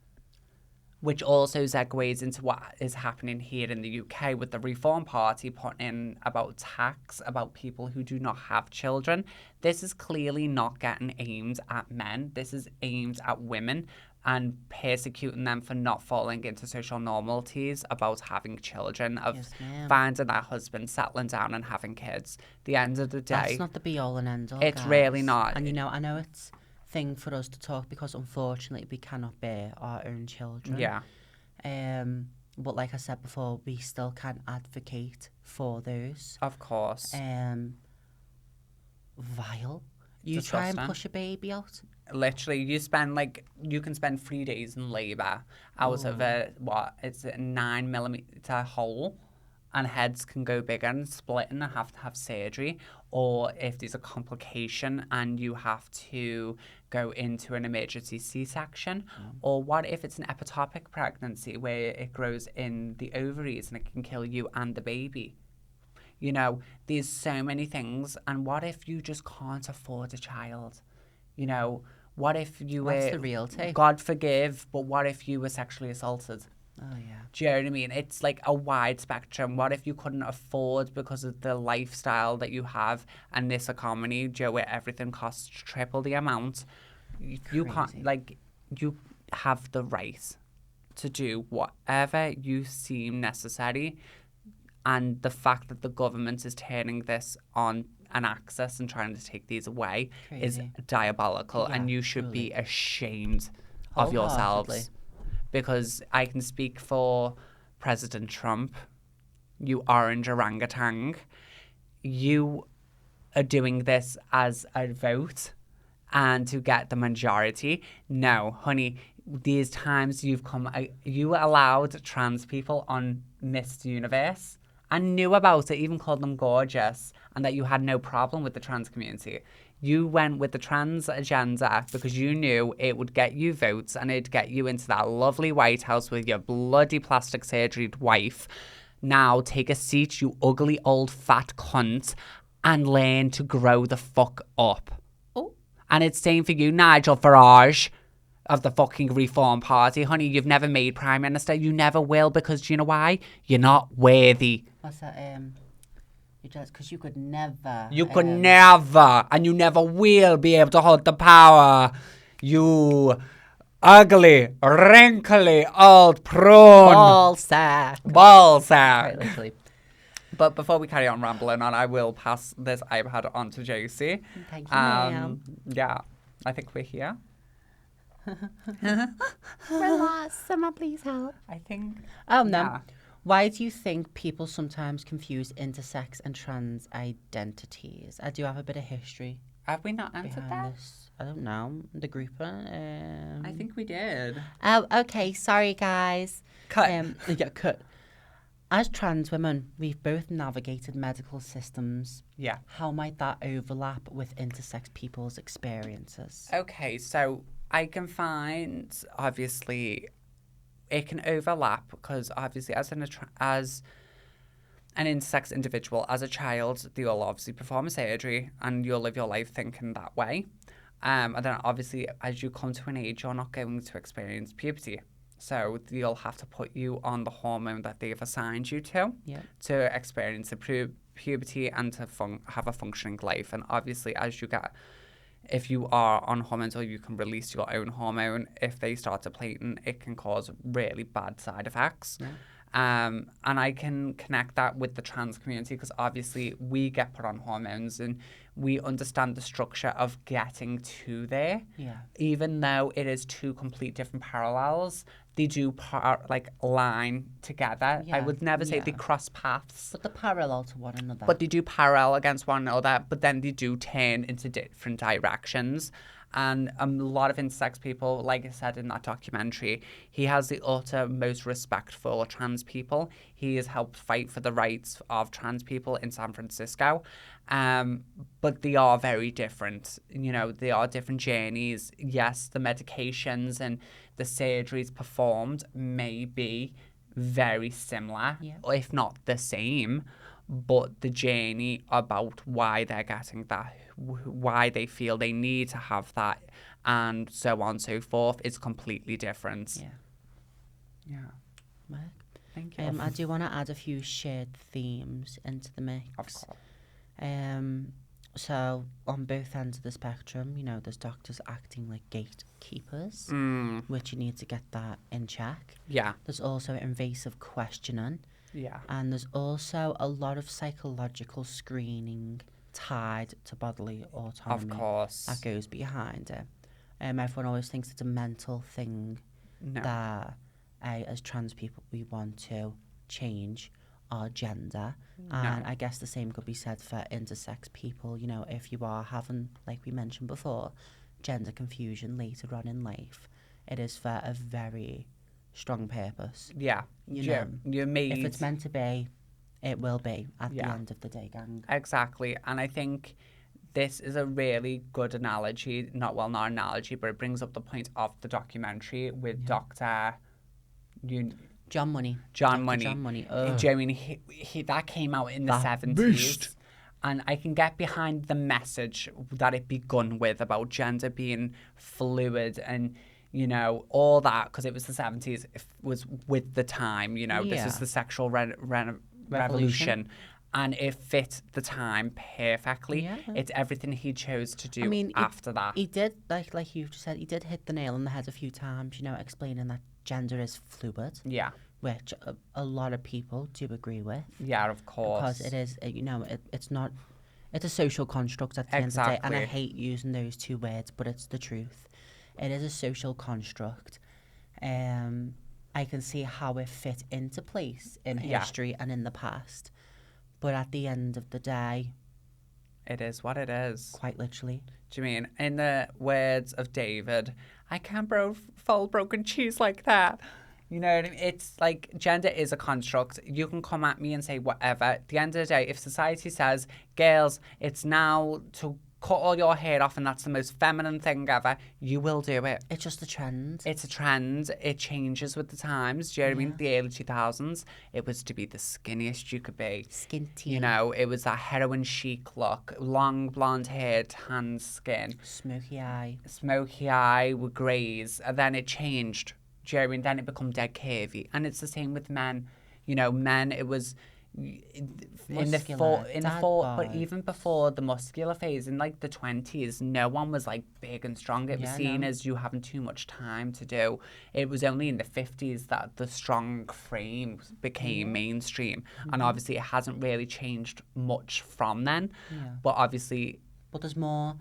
Which also segues into what is happening here in the UK with the Reform Party putting in about tax about people who do not have children. This is clearly not getting aimed at men. This is aimed at women and persecuting them for not falling into social normalities about having children, of finding their husband, settling down and having kids. The end of the day, that's not the be all and end all. It's guys. really not. And I know it's thing for us to talk because unfortunately we cannot bear our own children. Yeah. But like I said before, we still can advocate for those. Of course. Vile. You Disgusting. try and push a baby out. Literally, you can spend 3 days in labour out of it's a 9mm hole, and heads can go bigger and split and have to have surgery. Or if there's a complication and you have to go into an emergency C-section. Or what if it's an ectopic pregnancy where it grows in the ovaries and it can kill you and the baby? There's so many things. And what if you just can't afford a child? What if you What's the real take? God forgive, but what if you were sexually assaulted? Oh, yeah. Do you know what I mean? It's like a wide spectrum. What if you couldn't afford because of the lifestyle that you have and this economy, where everything costs triple the amount? You can't, you have the right to do whatever you seem necessary. And the fact that the government is turning this on an access and trying to take these away is diabolical. And you should be ashamed of yourselves. Because I can speak for President Trump, you orange orangutan. You are doing this as a vote and to get the majority. No, honey, these times you allowed trans people on Miss Universe, and knew about it, even called them gorgeous, and that you had no problem with the trans community. You went with the trans agenda because you knew it would get you votes and it'd get you into that lovely White House with your bloody plastic surgery wife. Now take a seat, you ugly old fat cunt, and learn to grow the fuck up. Oh. And it's same for you, Nigel Farage of the fucking Reform Party. Honey, you've never made Prime Minister. You never will, because do you know why? You're not worthy. What's that? You just because you could never. You could never, and you never will be able to hold the power. You ugly, wrinkly old prune. Ball sack. Ball sack. Quite literally. But before we carry on rambling on, I will pass this iPad on to Josie. Thank you, ma'am. Yeah, I think we're here. Relax, someone please help. I think. Oh no. Yeah. Why do you think people sometimes confuse intersex and trans identities? I do have a bit of history Have we not answered behind that? this. I don't know. The group. I think we did. Oh, okay. Sorry, guys. Cut. Yeah, cut. As trans women, we've both navigated medical systems. Yeah. How might that overlap with intersex people's experiences? Okay, so I can find, obviously, it can overlap because obviously as an intersex individual, as a child, you'll obviously perform a surgery and you'll live your life thinking that way. And then obviously as you come to an age, you're not going to experience puberty. So you'll have to put you on the hormone that they've assigned you to experience the puberty and to have a functioning life. And obviously as you get, if you are on hormones or you can release your own hormone, if they start depleting, it can cause really bad side effects. Yeah. And I can connect that with the trans community because obviously we get put on hormones and we understand the structure of getting to there. Yeah. Even though it is two complete different parallels, they do line together. I would never say they cross paths. But they're parallel to one another. But they do parallel against one another, but then they do turn into different directions. And a lot of intersex people, like I said in that documentary, he has the uttermost respect for trans people. He has helped fight for the rights of trans people in San Francisco. But they are very different. You know, they are different journeys. Yes, the medications and the surgeries performed may be very similar, if not the same. But the journey about why they're getting that, why they feel they need to have that, and so on and so forth, is completely different. Yeah. Right. Thank you. I do want to add a few shared themes into the mix. Of course. So on both ends of the spectrum, you know, there's doctors acting like gatekeepers, which you need to get that in check. Yeah. There's also invasive questioning. Yeah. And there's also a lot of psychological screening tied to bodily autonomy. Of course. That goes behind it. Everyone always thinks it's a mental thing that as trans people we want to change our gender. And I guess the same could be said for intersex people. You know, if you are having, like we mentioned before, gender confusion later on in life, it is for a very strong purpose. Yeah. You're made. If it's meant to be, it will be at the end of the day, gang. Exactly. And I think this is a really good analogy. Not an analogy, but it brings up the point of the documentary with Dr. John Money. John Money. Do you know what I mean? He that came out in the 70s. Beast. And I can get behind the message that it begun with about gender being fluid and, you know, all that, because it was the 70s, it was with the time, you know, this is the sexual revolution. And it fit the time perfectly. Yeah. It's everything he chose to do after that. He did, like you just said, he did hit the nail on the head a few times, you know, explaining that gender is fluid. Yeah. Which a lot of people do agree with. Yeah, of course. Because it is, you know, it's not, it's a social construct at the end of the day. And I hate using those two words, but it's the truth. It is a social construct. I can see how it fit into place in history and in the past. But at the end of the day, it is what it is. Quite literally. Do you mean, in the words of David, I can't fold broken cheese like that. You know what I mean? It's like gender is a construct. You can come at me and say whatever. At the end of the day, if society says, girls, it's now to cut all your hair off and that's the most feminine thing ever, you will do it. It's just a trend. It's a trend. It changes with the times. Do you know what I mean? The early 2000s, it was to be the skinniest you could be. Skinty. You know, it was that heroin chic look. Long blonde hair, tan skin. Smoky eye. Smoky eye with greys. And then it changed. Do you know what I mean? Then it become dead curvy. And it's the same with men. You know, men, it was... Muscular, but even before the muscular phase in like the 20s, no one was like big and strong. It was seen as you having too much time to do. It was only in the 50s that the strong frame became mainstream, and obviously it hasn't really changed much from then. But obviously, there's more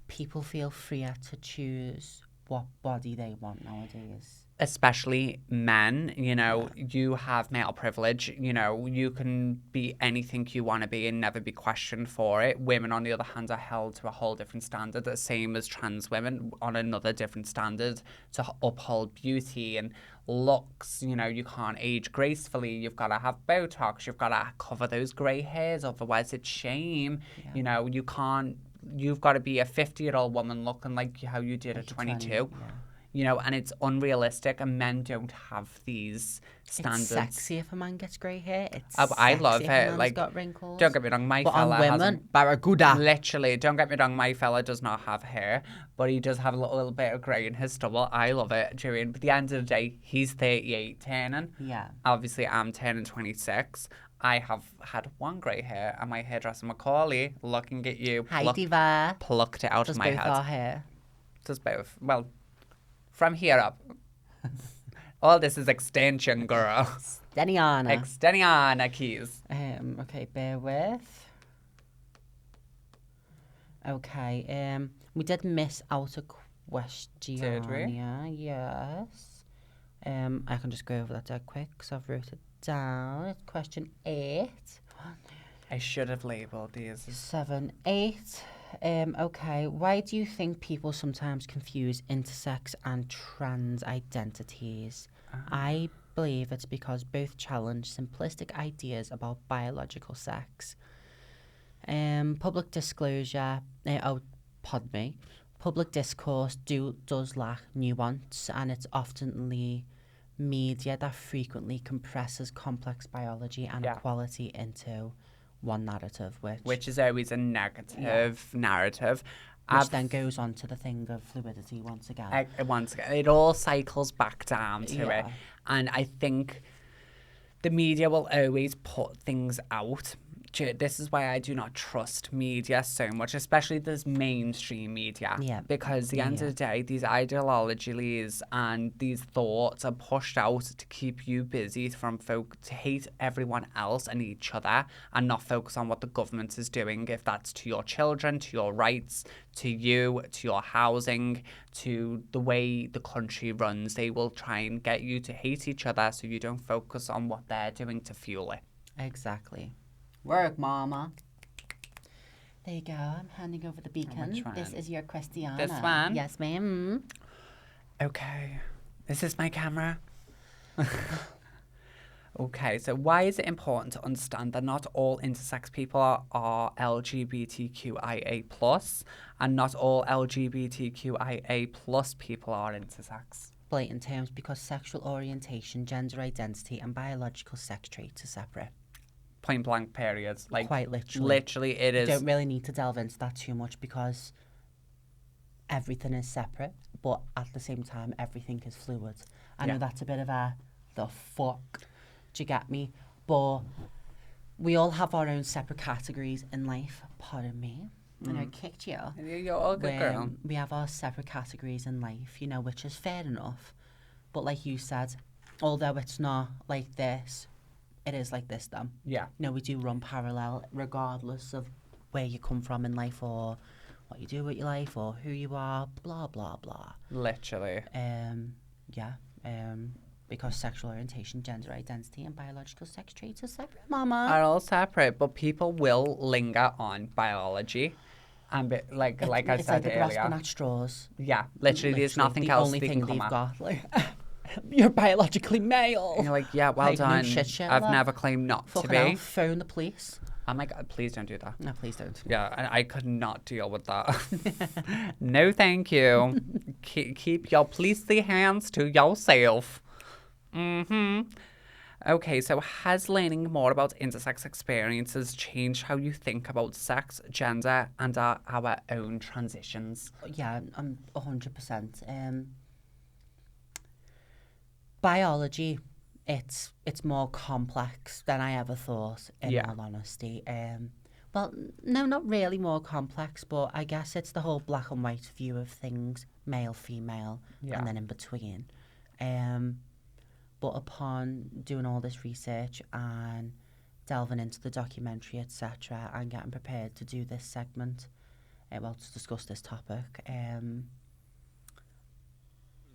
people feel freer to choose what body they want nowadays. Especially men, you know, you have male privilege, you know, you can be anything you want to be and never be questioned for it. Women, on the other hand, are held to a whole different standard, the same as trans women on another different standard to uphold beauty and looks. You know, you can't age gracefully. You've got to have Botox. You've got to cover those grey hairs, otherwise it's shame. You know, you can't, you've got to be a 50-year-old woman looking like how you did at 22. You know, and it's unrealistic, and men don't have these standards. It's sexy if a man gets grey hair. It's I love sexy if it. a man's Like, got wrinkles. Don't get me wrong, my but fella on women, hasn't. barracuda. Literally, don't get me wrong, my fella does not have hair, but he does have a little bit of grey in his stubble. I love it, Julian. But at the end of the day, he's 38 turning. Yeah. Obviously, I'm turning 26. I have had one grey hair, and my hairdresser Macaulay, looking at you, Hi, diva. plucked it out of my both head. our hair. Just both. Well, from here up. All this is extension, girl. Extensiana keys. Okay, bear with. Okay, we did miss out a question. Did we? Yes. I can just go over that dead quick because I've wrote it down. It's question 8. I should have labelled these. 7, 8. Okay, why do you think people sometimes confuse intersex and trans identities? I believe it's because both challenge simplistic ideas about biological sex. Public disclosure, public discourse does lack nuance, and it's often media that frequently compresses complex biology and equality into one narrative, which is always a negative narrative. Which then goes on to the thing of fluidity once again. It all cycles back down to it. And I think the media will always put things out. This is why I do not trust media so much, especially this mainstream media. Because at the end of the day, these ideologies and these thoughts are pushed out to keep you busy from folk to hate everyone else and each other and not focus on what the government is doing, if that's to your children, to your rights, to you, to your housing, to the way the country runs. They will try and get you to hate each other so you don't focus on what they're doing to fuel it. Exactly. Work, mama. There you go. I'm handing over the beacon. This is your question. This one? Yes, ma'am. Okay. Is this my camera? Okay, so why is it important to understand that not all intersex people are LGBTQIA+, and not all LGBTQIA+ people are intersex? Blatant terms, because sexual orientation, gender identity, and biological sex traits are separate. Point blank periods. Like, quite literally. Literally, it is. Don't really need to delve into that too much because everything is separate, but at the same time, everything is fluid. I know that's a bit of the fuck, do you get me? But we all have our own separate categories in life. Pardon me. And I kicked you. You're all good, girl. We have our separate categories in life, you know, which is fair enough. But like you said, although it's not like this, it is like this, though. Yeah. You know, we do run parallel regardless of where you come from in life or what you do with your life or who you are, blah, blah, blah. Literally. Because sexual orientation, gender identity, and biological sex traits are separate, mama. Are all separate, but people will linger on biology. And like I said it's like the earlier. grasping at straws. Yeah, literally, there's nothing else they can come at. The only thing they've got. you're biologically male. And you're like, yeah, well Like, no done. shit, I've Sherlock. never claimed not to Fucking be. hell, phone the police. Oh my God, please don't do that. No, please don't. Yeah, I could not deal with that. No, thank you. Keep your policy hands to yourself. Okay, so has learning more about intersex experiences changed how you think about sex, gender, and our own transitions? Yeah, I'm 100%. Biology, it's more complex than I ever thought, in all honesty. Well, no, not really more complex, but I guess it's the whole black and white view of things, male, female, and then in between. But upon doing all this research and delving into the documentary, etc., and getting prepared to do this segment, to discuss this topic,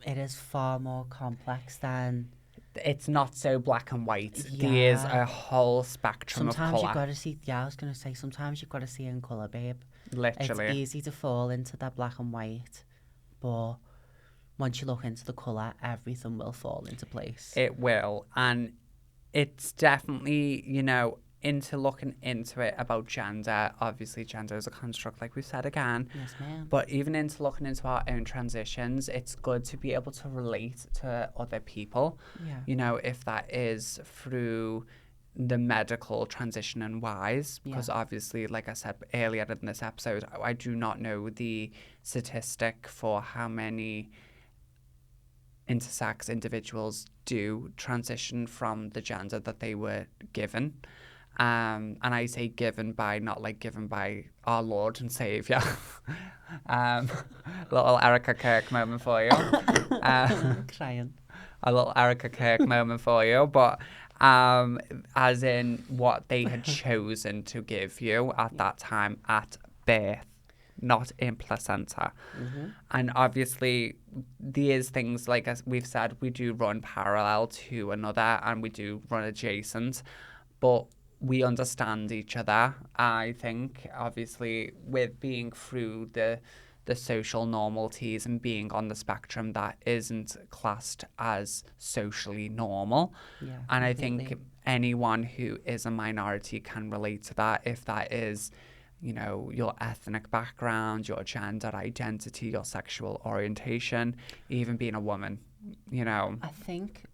it is far more complex than... It's not so black and white. Yeah. There's a whole spectrum of Sometimes colour. you've got to see... Yeah, I was going to say, sometimes you've got to see in colour, babe. Literally. It's easy to fall into that black and white, but once you look into the colour, everything will fall into place. It will. And it's definitely, into looking into it about gender. Obviously, gender is a construct, like we said again. Yes, ma'am. But even into looking into our own transitions, it's good to be able to relate to other people. Yeah. If that is through the medical transition and wise, because obviously, like I said earlier in this episode, I do not know the statistic for how many intersex individuals do transition from the gender that they were given. And I say given by, not like given by our Lord and Saviour. Little Erica Kirk moment for you. Crying. A little Erica Kirk moment for you. But as in what they had chosen to give you at that time at birth, not in placenta. And obviously, there's things, like as we've said, we do run parallel to another and we do run adjacent. But we understand each other, I think, obviously, with being through the social normalities and being on the spectrum that isn't classed as socially normal. Yeah, and completely. I think anyone who is a minority can relate to that, if that is, your ethnic background, your gender identity, your sexual orientation, even being a woman, I think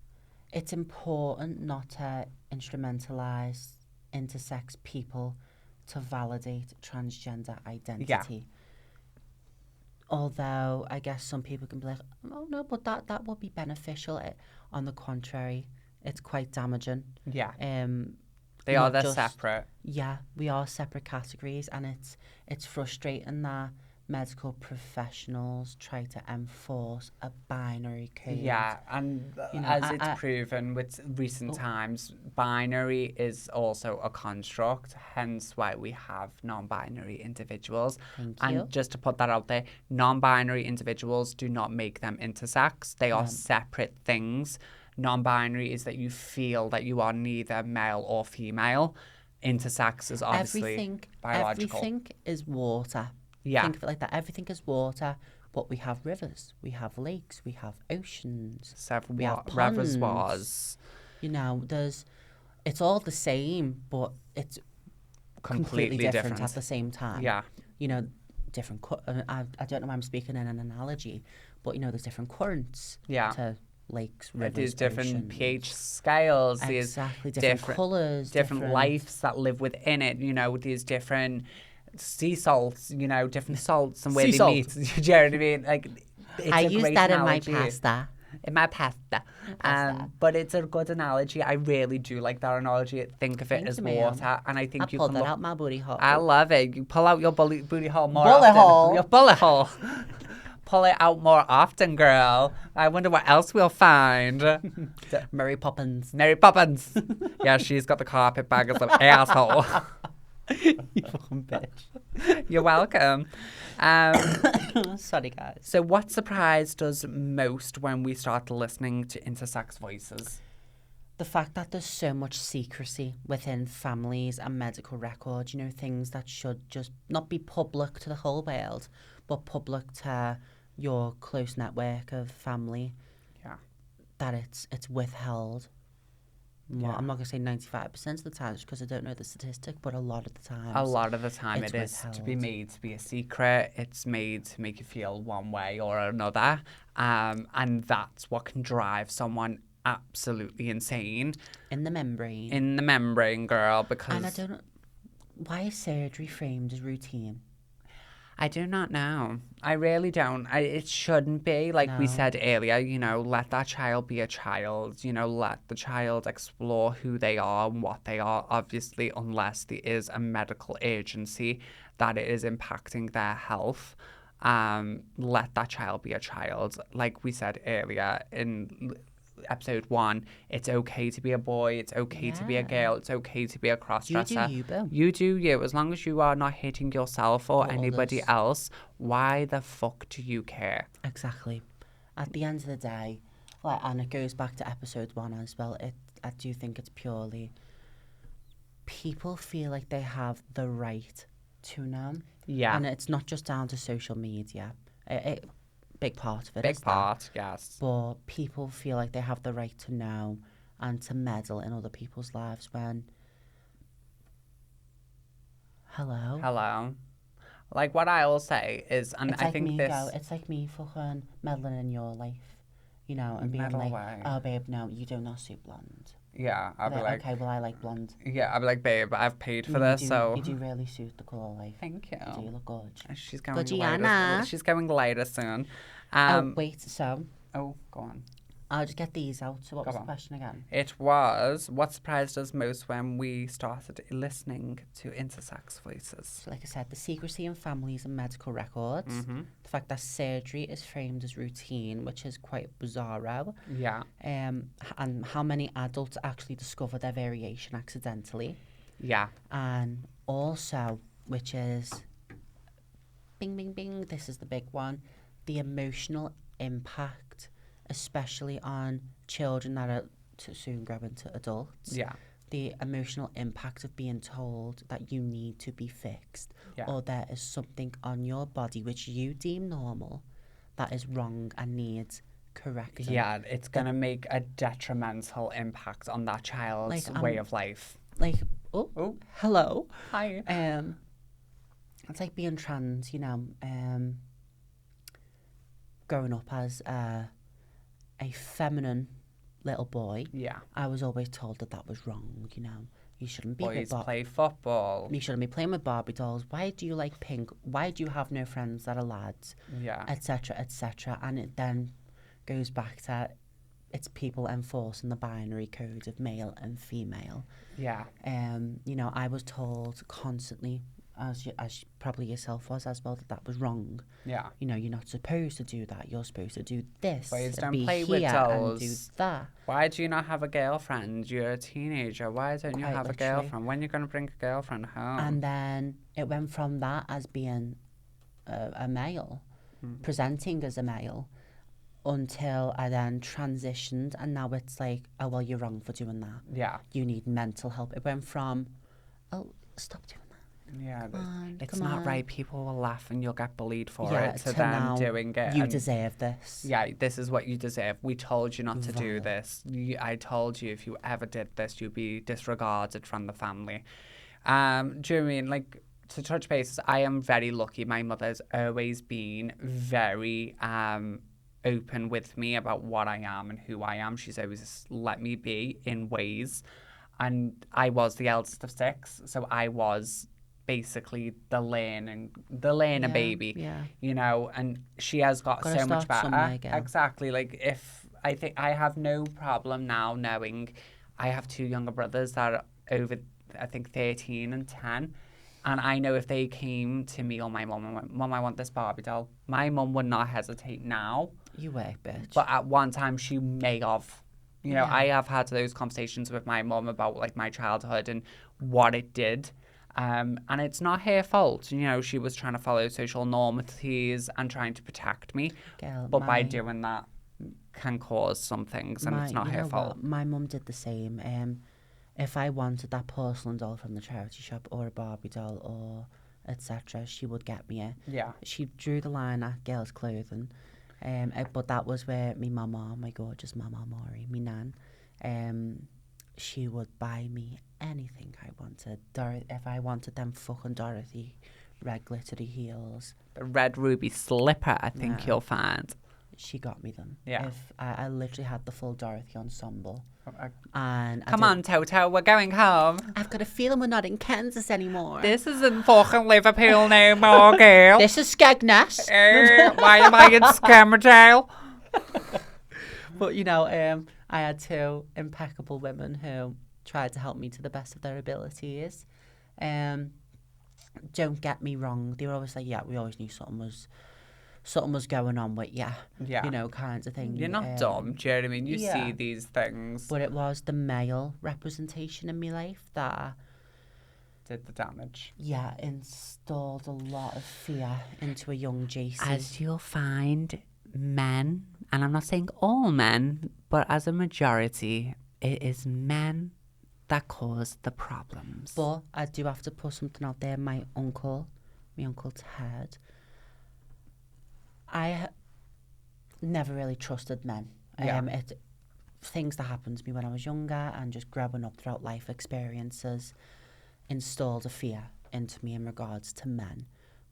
it's important not to instrumentalise intersex people to validate transgender identity. Although I guess some people can be like, oh no, but that would be beneficial. On the contrary, it's quite damaging. They're separate. Yeah, we are separate categories, and it's frustrating that medical professionals try to enforce a binary code. Yeah, and as it's proven with recent times, binary is also a construct, hence why we have non-binary individuals. Thank and you. Just to put that out there, non-binary individuals do not make them intersex. They are separate things. Non-binary is that you feel that you are neither male or female. Intersex is obviously biological. Everything is water. Yeah. Think of it like that. Everything is water, but we have rivers, we have lakes, we have oceans, we have ponds. Reservoirs. It's all the same, but it's completely different at the same time. Yeah. Different. I don't know why I'm speaking in an analogy, but there's different currents. Yeah. To lakes, rivers, there's different oceans. pH scales. Exactly. There's Different colours. Different lives that live within it. There's different sea salts, different salts and where they meet. Do you know what I mean? Like, it's I a use great that analogy. in my pasta. In my pasta. But it's a good analogy. I really do like that analogy. Think of it as water. And I think I pulled that out my booty hole. I love it. You pull out your booty hole more bullet often. Hole. Your bullet hole. Pull it out more often, girl. I wonder what else we'll find. Mary Poppins. Mary Poppins. Yeah, she's got the carpetbaggers of asshole. You fucking bitch. You're welcome. Sorry, guys. So what surprised us most when we started listening to intersex voices? The fact that there's so much secrecy within families and medical records, things that should just not be public to the whole world, but public to your close network of family. Yeah. that it's withheld. Well, Yeah. I'm not going to say 95% of the time just because I don't know the statistic, but a lot of the time. A lot of the time it's it is to be withheld. made to be a secret. It's made to make you feel one way or another. And that's what can drive someone absolutely insane In the membrane. in the membrane, girl, because And I don't know, why is surgery framed as routine? I do not know. I really don't. It shouldn't be. Like we No. said earlier, let that child be a child. Let the child explore who they are and what they are, obviously, unless there is a medical urgency that it is impacting their health. Let that child be a child. Like we said earlier in episode 1, it's okay to be a boy, it's okay to be a Yeah. girl, it's okay to be a cross-dresser. You do you, boo. You do you, as long as you are not hitting yourself or anybody others. else. Why the fuck do you care? Exactly. At the end of the day, and it goes back to episode 1 as well, I do think it's purely people feel like they have the right to know. Yeah. And it's not just down to social media. Big part of it Big is part, yes. But people feel like they have the right to know and to meddle in other people's lives when... Hello. Like what I'll say is, and it's I like think me this... it's like me fucking meddling in your life, and being Meddle like, away. oh babe, no, you do not suit blonde. Yeah, I'll be like... okay, well I like blonde. Yeah, I'll be like, babe, I've paid for You this, do, so... you do really suit the colour life. Thank you. You do look good. She's going Gianna. later. She's going later soon. Oh wait, so Oh, go on. I'll just get these out. So what was Go the on. question again? It was, what surprised us most when we started listening to intersex voices? So like I said, the secrecy in families and medical records. Mm-hmm. The fact that surgery is framed as routine, which is quite bizarro. Yeah. And how many adults actually discover their variation accidentally. Yeah. And also, which is, bing, bing, bing, this is the big one, the emotional impact, especially on children that are to soon grow into adults. Yeah. The emotional impact of being told that you need to be fixed, Yeah. or there is something on your body which you deem normal that is wrong and needs correcting. Yeah, it's going to make a detrimental impact on that child's way of life. Like, oh, hello. Hi. It's like being trans, growing up as a feminine little boy. Yeah. I was always told that was wrong, You shouldn't be Boys play football. You shouldn't be playing with Barbie dolls. Why do you like pink? Why do you have no friends that are lads? Yeah. Etc., etc. And it then goes back to it's people enforcing the binary code of male and female. Yeah. I was told constantly, as probably yourself was as well, that was wrong. Yeah. You're not supposed to do that. You're supposed to do this. Boys don't be play here with dolls. and do that. Why do you not have a girlfriend? You're a teenager. Why don't you Quite have literally. a girlfriend? When are you going to bring a girlfriend home? And then it went from that as being a male, presenting as a male, until I then transitioned, and now it's like, oh, well, you're wrong for doing that. Yeah. You need mental help. It went from, oh, stop doing that. Yeah, it's come not on. right. People will laugh and you'll get bullied for Yeah, it. To to them now, doing it. You and deserve this. yeah, this is what you deserve. We told you not to do Vile. this. I told you if you ever did this, you'd be disregarded from the family. Do you know what I mean? Like, to touch bases, I am very lucky. My mother's always been very open with me about what I am and who I am. She's always let me be in ways. And I was the eldest of 6, so I was basically the learning baby, and she has got Gotta so much start somewhere, better. girl. Exactly. Like, if I think I have no problem now knowing I have 2 younger brothers that are over, I think, 13 and 10. And I know if they came to me or my mum and went, Mum, I want this Barbie doll, my mum would not hesitate now. You work, bitch. But at one time she may have. Yeah. I have had those conversations with my mum about like my childhood and what it did. And it's not her fault. She was trying to follow social normaties and trying to protect me. Girl, But by doing that can cause some things, and it's not her fault. My mum did the same. If I wanted that porcelain doll from the charity shop or a Barbie doll or etc., she would get me it. Yeah. She drew the line at girls' clothing. But that was where my mama, my gorgeous mama Maury, my nan, she would buy me anything I wanted. If I wanted them fucking Dorothy red glittery heels, The red ruby slipper, I think you'll find. she got me them. Yeah. If I literally had the full Dorothy ensemble. Okay. And Come on, Toto, we're going home. I've got a feeling we're not in Kansas anymore. This isn't fucking Liverpool no more, girl. This is Skegness. Why am I in Scammerdale? But, I had two impeccable women who tried to help me to the best of their abilities. Don't get me wrong. They were always like, yeah, we always knew something was going on with you. Yeah. Kinds of thing. You're not dumb, do you know what I mean? You see these things. But it was the male representation in my life that Did the damage. Yeah, installed a lot of fear into a young JC. As you'll find, men, and I'm not saying all men, but as a majority, it is men that cause the problems. But I do have to put something out there. My uncle Ted, I never really trusted men. Things that happened to me when I was younger and just growing up throughout life experiences installed a fear into me in regards to men.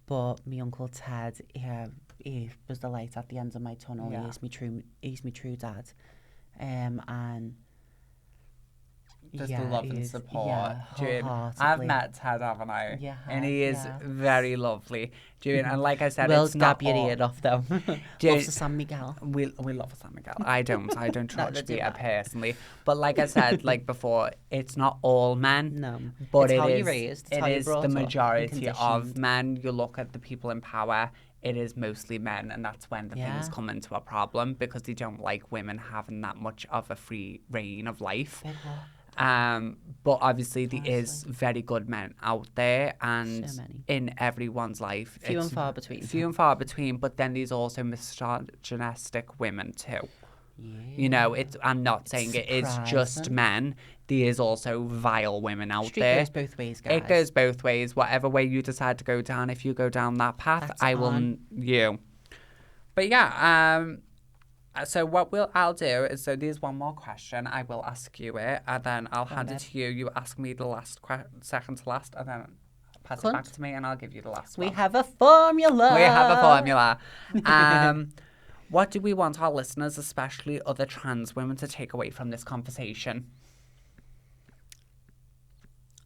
But my uncle Ted, he was the light at the end of my tunnel. Yeah. He's my true dad, and Just the love and support. Yeah, June, wholeheartedly. I've met Ted, haven't I? Yeah, and he is very lovely. June, and like I said, We'll it's not stab your all... ear off though. June, Loves the San Miguel. We love San Miguel. I don't trust do Beer I. personally. But like I said, like before, it's not all men. No, But it's it how is, you're raised. It's it how you're is brought the up and majority of conditioned. men. You look at the people in power, it is mostly men, and that's when the things come into a problem because they don't like women having that much of a free reign of life. Big what? But obviously there is very good men out there, and So many. in everyone's life, Few it's and far between. Few and far between. But then there's also misogynistic women too. Yeah. You know, I'm not saying it is just surprising. men. There is also vile women out Street there. goes both ways, guys. It goes both ways. Whatever way you decide to go down, if you go down that path, That's I will. on. You. But yeah. So what I'll do is, so there's one more question. I will ask you it, and then I'll hand it to you. You ask me the last second to last, and then pass it back to me, and I'll give you the last one. We have a formula. We have a formula. What do we want our listeners, especially other trans women, to take away from this conversation?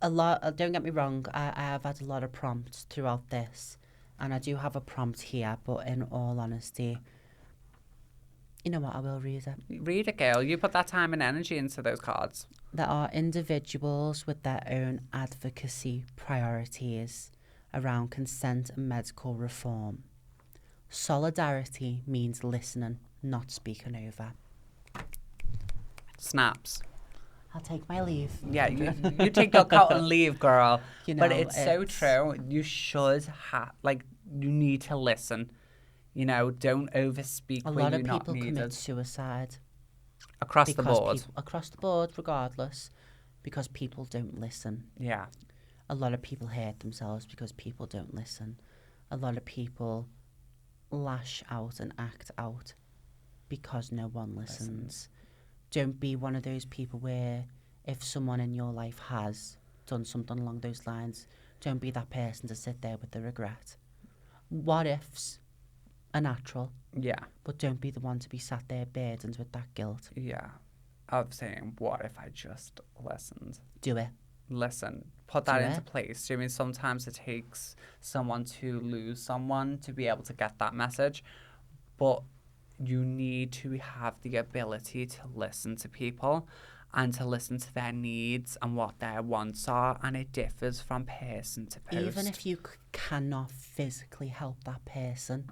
A lot. Don't get me wrong. I have had a lot of prompts throughout this, and I do have a prompt here. But in all honesty, you know what? I will read it. Read it, girl. You put that time and energy into those cards. There are individuals with their own advocacy priorities around consent and medical reform. Solidarity means listening, not speaking over. Snaps. I'll take my leave. Yeah, you take your coat and leave, girl. You know, but it's so true. You should you need to listen. You know, don't overspeak A where lot you're of not people needed. commit suicide. Across the board. Across the board, regardless, because people don't listen. Yeah. A lot of people hurt themselves because people don't listen. A lot of people lash out and act out because no one listens. Don't be one of those people where if someone in your life has done something along those lines, don't be that person to sit there with the regret. What ifs are natural, Yeah. but don't be the one to be sat there burdened with that guilt. Yeah. Of saying, what if I just listened? Do it. Listen. Put that Do into it. place. Do you mean sometimes it takes someone to lose someone to be able to get that message? But you need to have the ability to listen to people and to listen to their needs and what their wants are, and it differs from person to person. Even if you cannot physically help that person,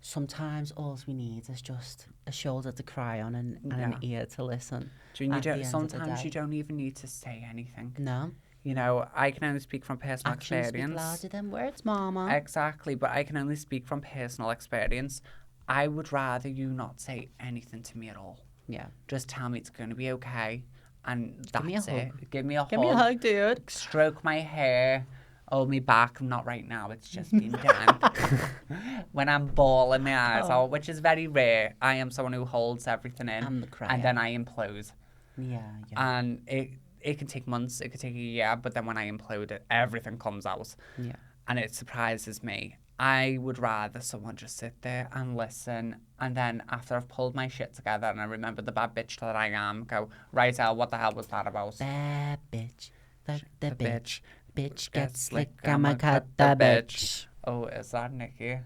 sometimes all we need is just a shoulder to cry on and an ear to listen. Sometimes you don't even need to say anything. No. You know, I can only speak from personal Actions experience. speak louder than words, mama. Exactly, but I can only speak from personal experience. I would rather you not say anything to me at all. Yeah. Just tell me it's going to be okay, and that's me a it. hug. Give me a Give hug. me a hug, dude. Stroke my hair. Oh, me back, not right now. It's just been done. When I'm bawling my eyes out, which is very rare. I am someone who holds everything in. I'm the crier. And then I implode. Yeah. And it can take months, it could take a year, but then when I implode it, everything comes out. Yeah. And it surprises me. I would rather someone just sit there and listen, and then after I've pulled my shit together and I remember the bad bitch that I am, go, right, Al, what the hell was that about? Bad bitch. Fuck the bitch. Bitch Get gets slick, I'ma cut the bitch. Oh, is that Nikki?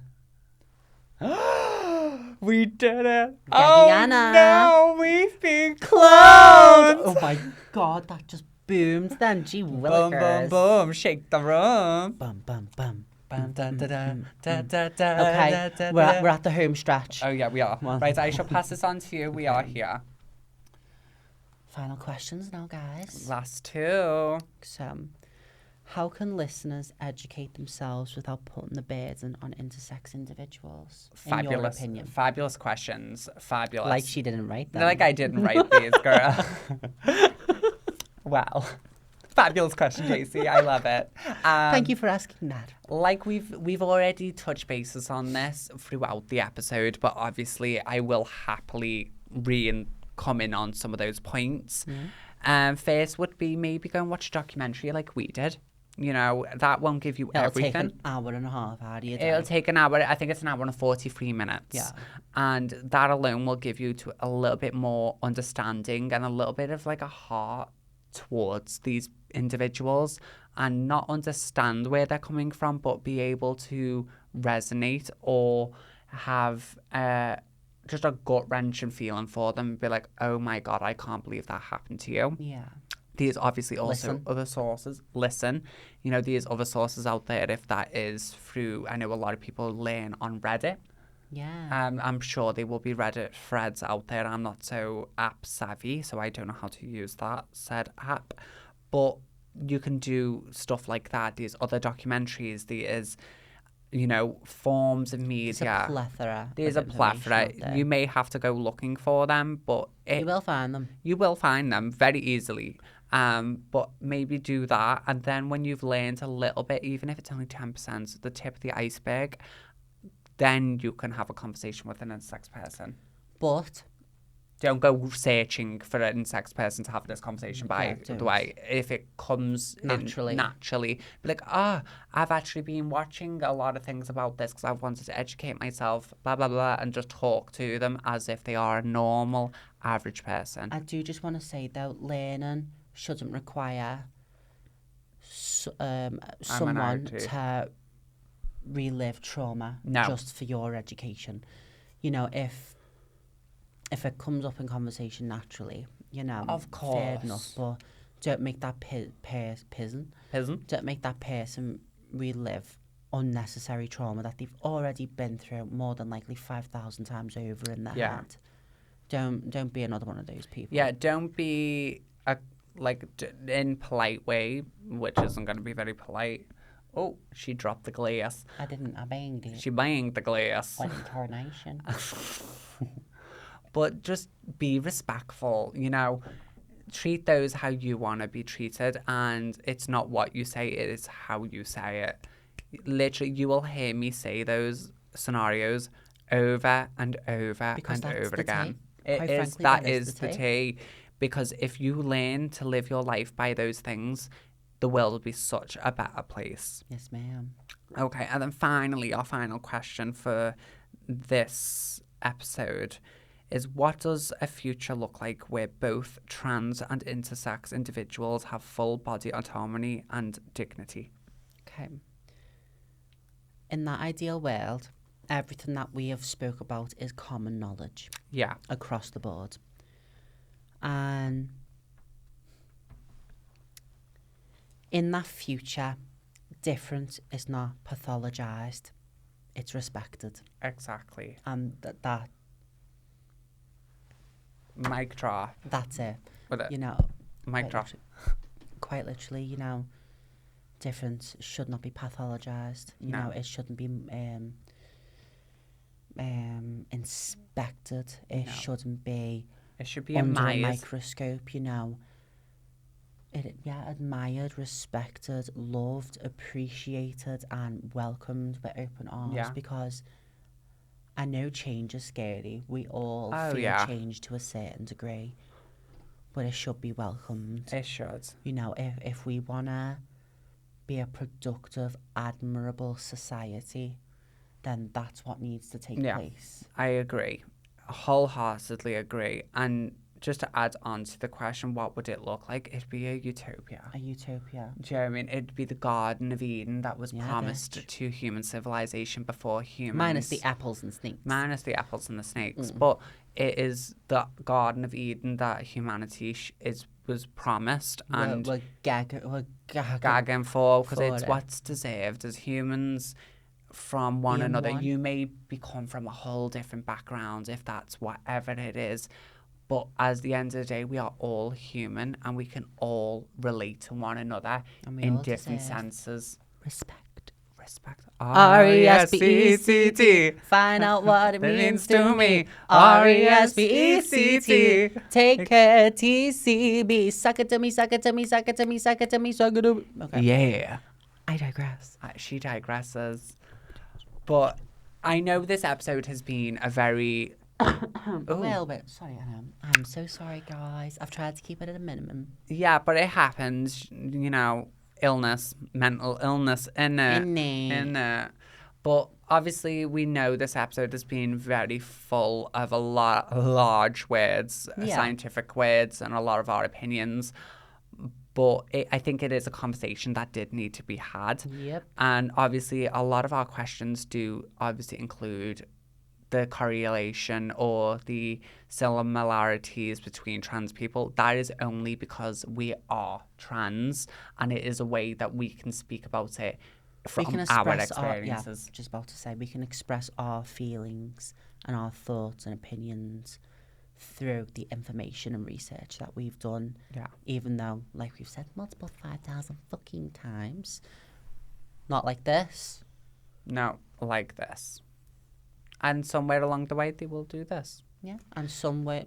We did it! Gagiana. Oh no, we've been Cloned! cloned! Oh my god, that just boomed then. Gee Boom, willikers. boom, boom, shake the room. Bum, bum, bum. Bum, da, da, da, da, da, da, Okay, da, da, we're at the home stretch. Oh yeah, we are. Well, Right, I shall pass this on to you. We are here. Final questions now, guys. Last two. So, how can listeners educate themselves without putting the burden on intersex individuals? In your Fabulous, opinion, fabulous questions. Fabulous. like she didn't write them. Like I didn't write these, girl. Well, fabulous question, JC. I love it. Thank you for asking that. Like we've already touched bases on this throughout the episode, but obviously I will happily come in on some of those points. First would be maybe go and watch a documentary like we did. You know, that won't give you everything. It'll take an hour and a half out of your day. It'll take an hour. I think it's an hour and 43 minutes. Yeah. And that alone will give you to a little bit more understanding and a little bit of like a heart towards these individuals and not understand where they're coming from, but be able to resonate or have just a gut-wrenching feeling for them. Be like, oh my God, I can't believe that happened to you. Yeah. There's obviously also Listen. other sources. Listen, you know, there's other sources out there if that is through, I know a lot of people learn on Reddit. Yeah. I'm sure there will be Reddit threads out there. I'm not so app savvy, so I don't know how to use that said app. But you can do stuff like that. There's other documentaries. There's, you know, forms of media. There's a plethora. There's of a plethora. information out there. You may have to go looking for them, but You will find them. you will find them very easily. But maybe do that, and then when you've learned a little bit, even if it's only 10%, the tip of the iceberg, then you can have a conversation with an intersex person. But Don't go searching for an intersex person to have this conversation by don't. the way. If it comes Naturally. naturally, be like, I've actually been watching a lot of things about this because I've wanted to educate myself, blah, blah, blah, and just talk to them as if they are a normal, average person. I do just want to say, though, learning shouldn't require someone minority. to relive trauma No. just for your education. You know, if it comes up in conversation naturally, you know, Of fair course. enough, but don't make that person Isn't? don't make that person relive unnecessary trauma that they've already been through more than likely 5,000 times over in their Yeah. head. Don't be another one of those people. Yeah, don't be in polite way, which isn't going to be very polite. Oh, she dropped the glass. I banged it. She banged the glass. Wedding coronation. But just be respectful, you know. Treat those how you want to be treated, and it's not what you say, it is how you say it. Literally, you will hear me say those scenarios over and over Because and that's over the again. tea. It Quite is, frankly, that that is is the the tea. tea. Because if you learn to live your life by those things, the world will be such a better place. Yes, ma'am. Okay, and then finally, our final question for this episode is, what does a future look like where both trans and intersex individuals have full body autonomy and dignity? Okay. In that ideal world, everything that we have spoke about is common knowledge Yeah, across the board. And in that future, difference is not pathologized, it's respected. exactly. And that Mic drop. that's it. With it. You know, Mic quite drop. quite literally, you know, difference should not be pathologized. You No. know, it shouldn't be inspected. It No. shouldn't be It should be under a admired. microscope. You know, admired, respected, loved, appreciated, and welcomed with open arms. Yeah. Because I know change is scary. We all Oh, feel yeah. change to a certain degree, but it should be welcomed. It should. You know, if we wanna be a productive, admirable society, then that's what needs to take place. I agree. Wholeheartedly agree. And just to add on to the question, what would it look like? It'd be a utopia. A utopia. Do you know what I mean? It'd be the Garden of Eden that was Yeah, promised bitch. to human civilization before humans. Minus the apples and snakes. Minus the apples and the snakes. But it is the Garden of Eden that humanity was promised and We're gagging gagging for, because for it's it. what's deserved as humans from one Being another. one. You may become from a whole different background, if that's whatever it is, but at the end of the day, we are all human and we can all relate to one another And we in all different deserve senses. respect. Respect. R.E.S.P.E.C.T. Find out what it means to me. R.E.S.P.E.C.T. Take care, TCB. Suck it to me, suck it to me, suck it to me, suck it to me, suck it to me. Okay. Yeah. I digress. She digresses. But I know this episode has been a very... A little bit. Sorry, Anna. I'm so sorry, guys. I've tried to keep it at a minimum. Yeah, but it happens, you know, illness, mental illness in it. But obviously we know this episode has been very full of a lot large words, scientific words, and a lot of our opinions. But I think it is a conversation that did need to be had. Yep. And obviously a lot of our questions do obviously include the correlation or the similarities between trans people. That is only because we are trans, and it is a way that we can speak about it from our experiences. Just about to say, we can express our feelings and our thoughts and opinions through the information and research that we've done. Yeah. Even though, like we've said multiple 5,000 fucking times, not like this. No, like this. And somewhere along the way, they will do this. Yeah. And somewhere,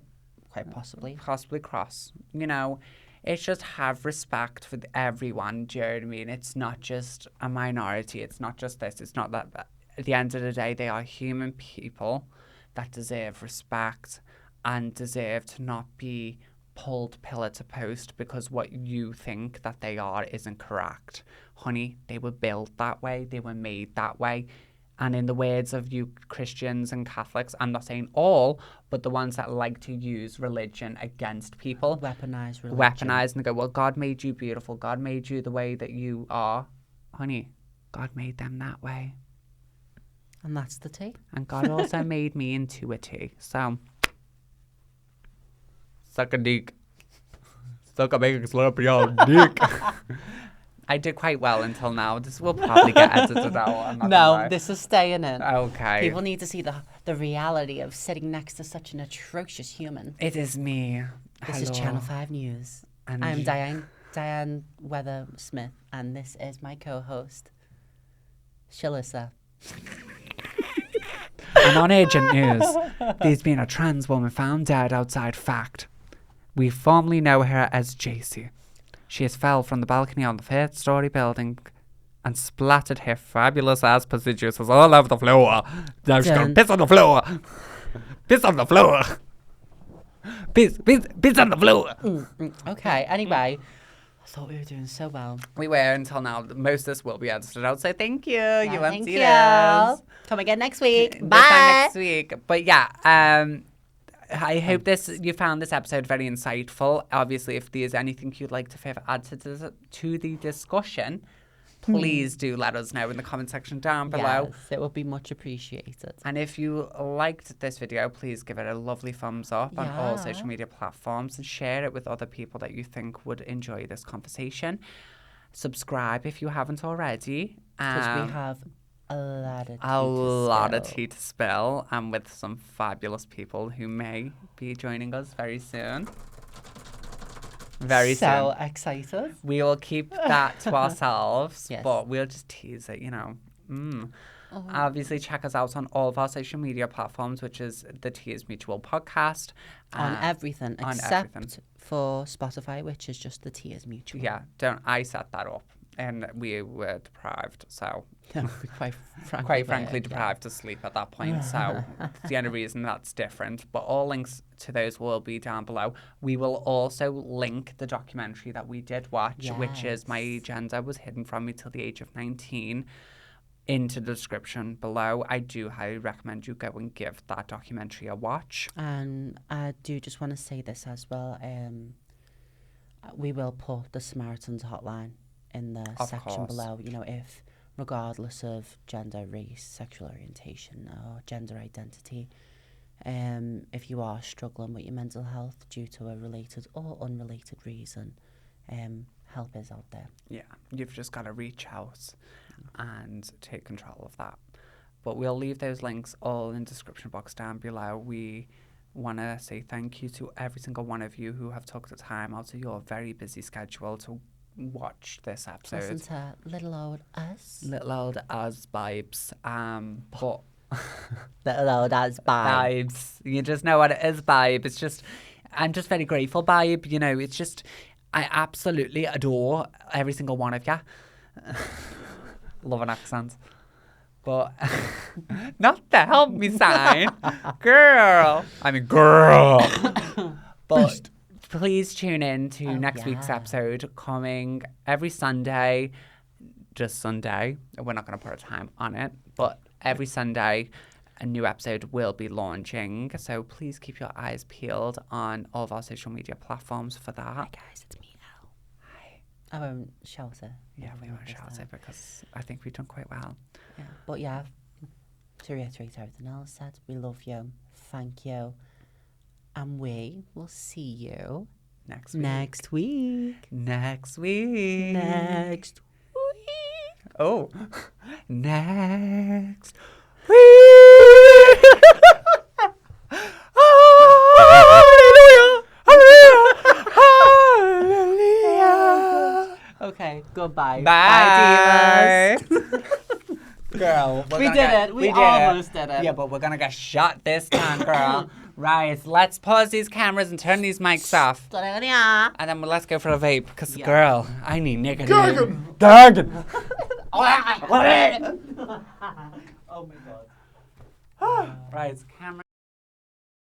quite possibly. Possibly cross. You know, it's just have respect for everyone, do you know what I mean? It's not just a minority. It's not just this. It's not that. At the end of the day, they are human people that deserve respect and deserve to not be pulled pillar to post because what you think that they are isn't correct. Honey, they were built that way. They were made that way. And in the words of you Christians and Catholics, I'm not saying all, but the ones that like to use religion against people. Weaponize religion. Weaponize and go, well, God made you beautiful. God made you the way that you are. Honey, God made them that way. And that's the tea. And God also made me into a tea. So, suck a dick. Suck a big slurpy old dick. I did quite well until now. This will probably get edited out. No, this is staying in. Okay. People need to see the reality of sitting next to such an atrocious human. It is me. This is Channel 5 News. And I'm Diane Weather Smith, and this is my co-host, Shalissa. And on Agent News, there's been a trans woman found dead outside Fact. We formerly know her as JC. She has fell from the balcony on the third-story building and splattered her fabulous ass juices all over the floor. Now she's gonna piss on the floor. Piss on the floor. Piss on the floor. Okay, anyway. I thought we were doing so well. We were until now. Most of this will be edited out, so thank you. You won't thank see you. this. Come again next week. This time Bye. next week. But yeah, I hope you found this episode very insightful. Obviously, if there's anything you'd like to further add to the discussion, please do let us know in the comment section down below. Yes, it would be much appreciated. And if you liked this video, please give it a lovely thumbs up on all social media platforms and share it with other people that you think would enjoy this conversation. Subscribe if you haven't already. Because we have a lot of tea to spill, and with some fabulous people who may be joining us very soon. Very soon. So excited. We will keep that to ourselves, Yes. but we'll just tease it, you know. Obviously, check us out on all of our social media platforms, which is the Tea is Mutual podcast. On everything, on except everything. for Spotify, which is just the Tea is Mutual. Yeah, I set that up, and we were deprived, so quite frankly deprived of sleep at that point. So it's the only reason that's different. But all links to those will be down below. We will also link the documentary that we did watch, which is My Gender Was Hidden From Me Till the Age of 19. Into the description below. I do highly recommend you go and give that documentary a watch. And I do just want to say this as well. We will put the Samaritans hotline in the section below. You know, if regardless of gender, race, sexual orientation, or gender identity, if you are struggling with your mental health due to a related or unrelated reason, help is out there. Yeah, you've just got to reach out and take control of that. But we'll leave those links all in the description box down below. We want to say thank you to every single one of you who have took the time out of your very busy schedule to watch this episode. Listen to little old us. Little old us vibes. But little old us vibes. You just know what it is, vibe. It's just, I'm just very grateful, vibe. You know, it's just, I absolutely adore every single one of you. Love an accent. But not the help me sign. Girl. I mean, girl. But please tune in to next week's episode coming every Sunday. Just Sunday. We're not going to put a time on it. But every Sunday, a new episode will be launching. So please keep your eyes peeled on all of our social media platforms for that. Hi guys, it's me. I won't shout it. Yeah, we won't shout it because I think we've done quite well. Yeah, but yeah, to reiterate everything else said, we love you, thank you, and we will see you next week. Next week. Oh, next week. Okay, goodbye. Bye, divas. Girl, we did it. We almost did it. Yeah, but we're gonna get shot this time, girl. Right, let's pause these cameras and turn these mics off. And then let's go for a vape, because, girl, I need nicotine. Gaggin! Oh my god. Right, camera.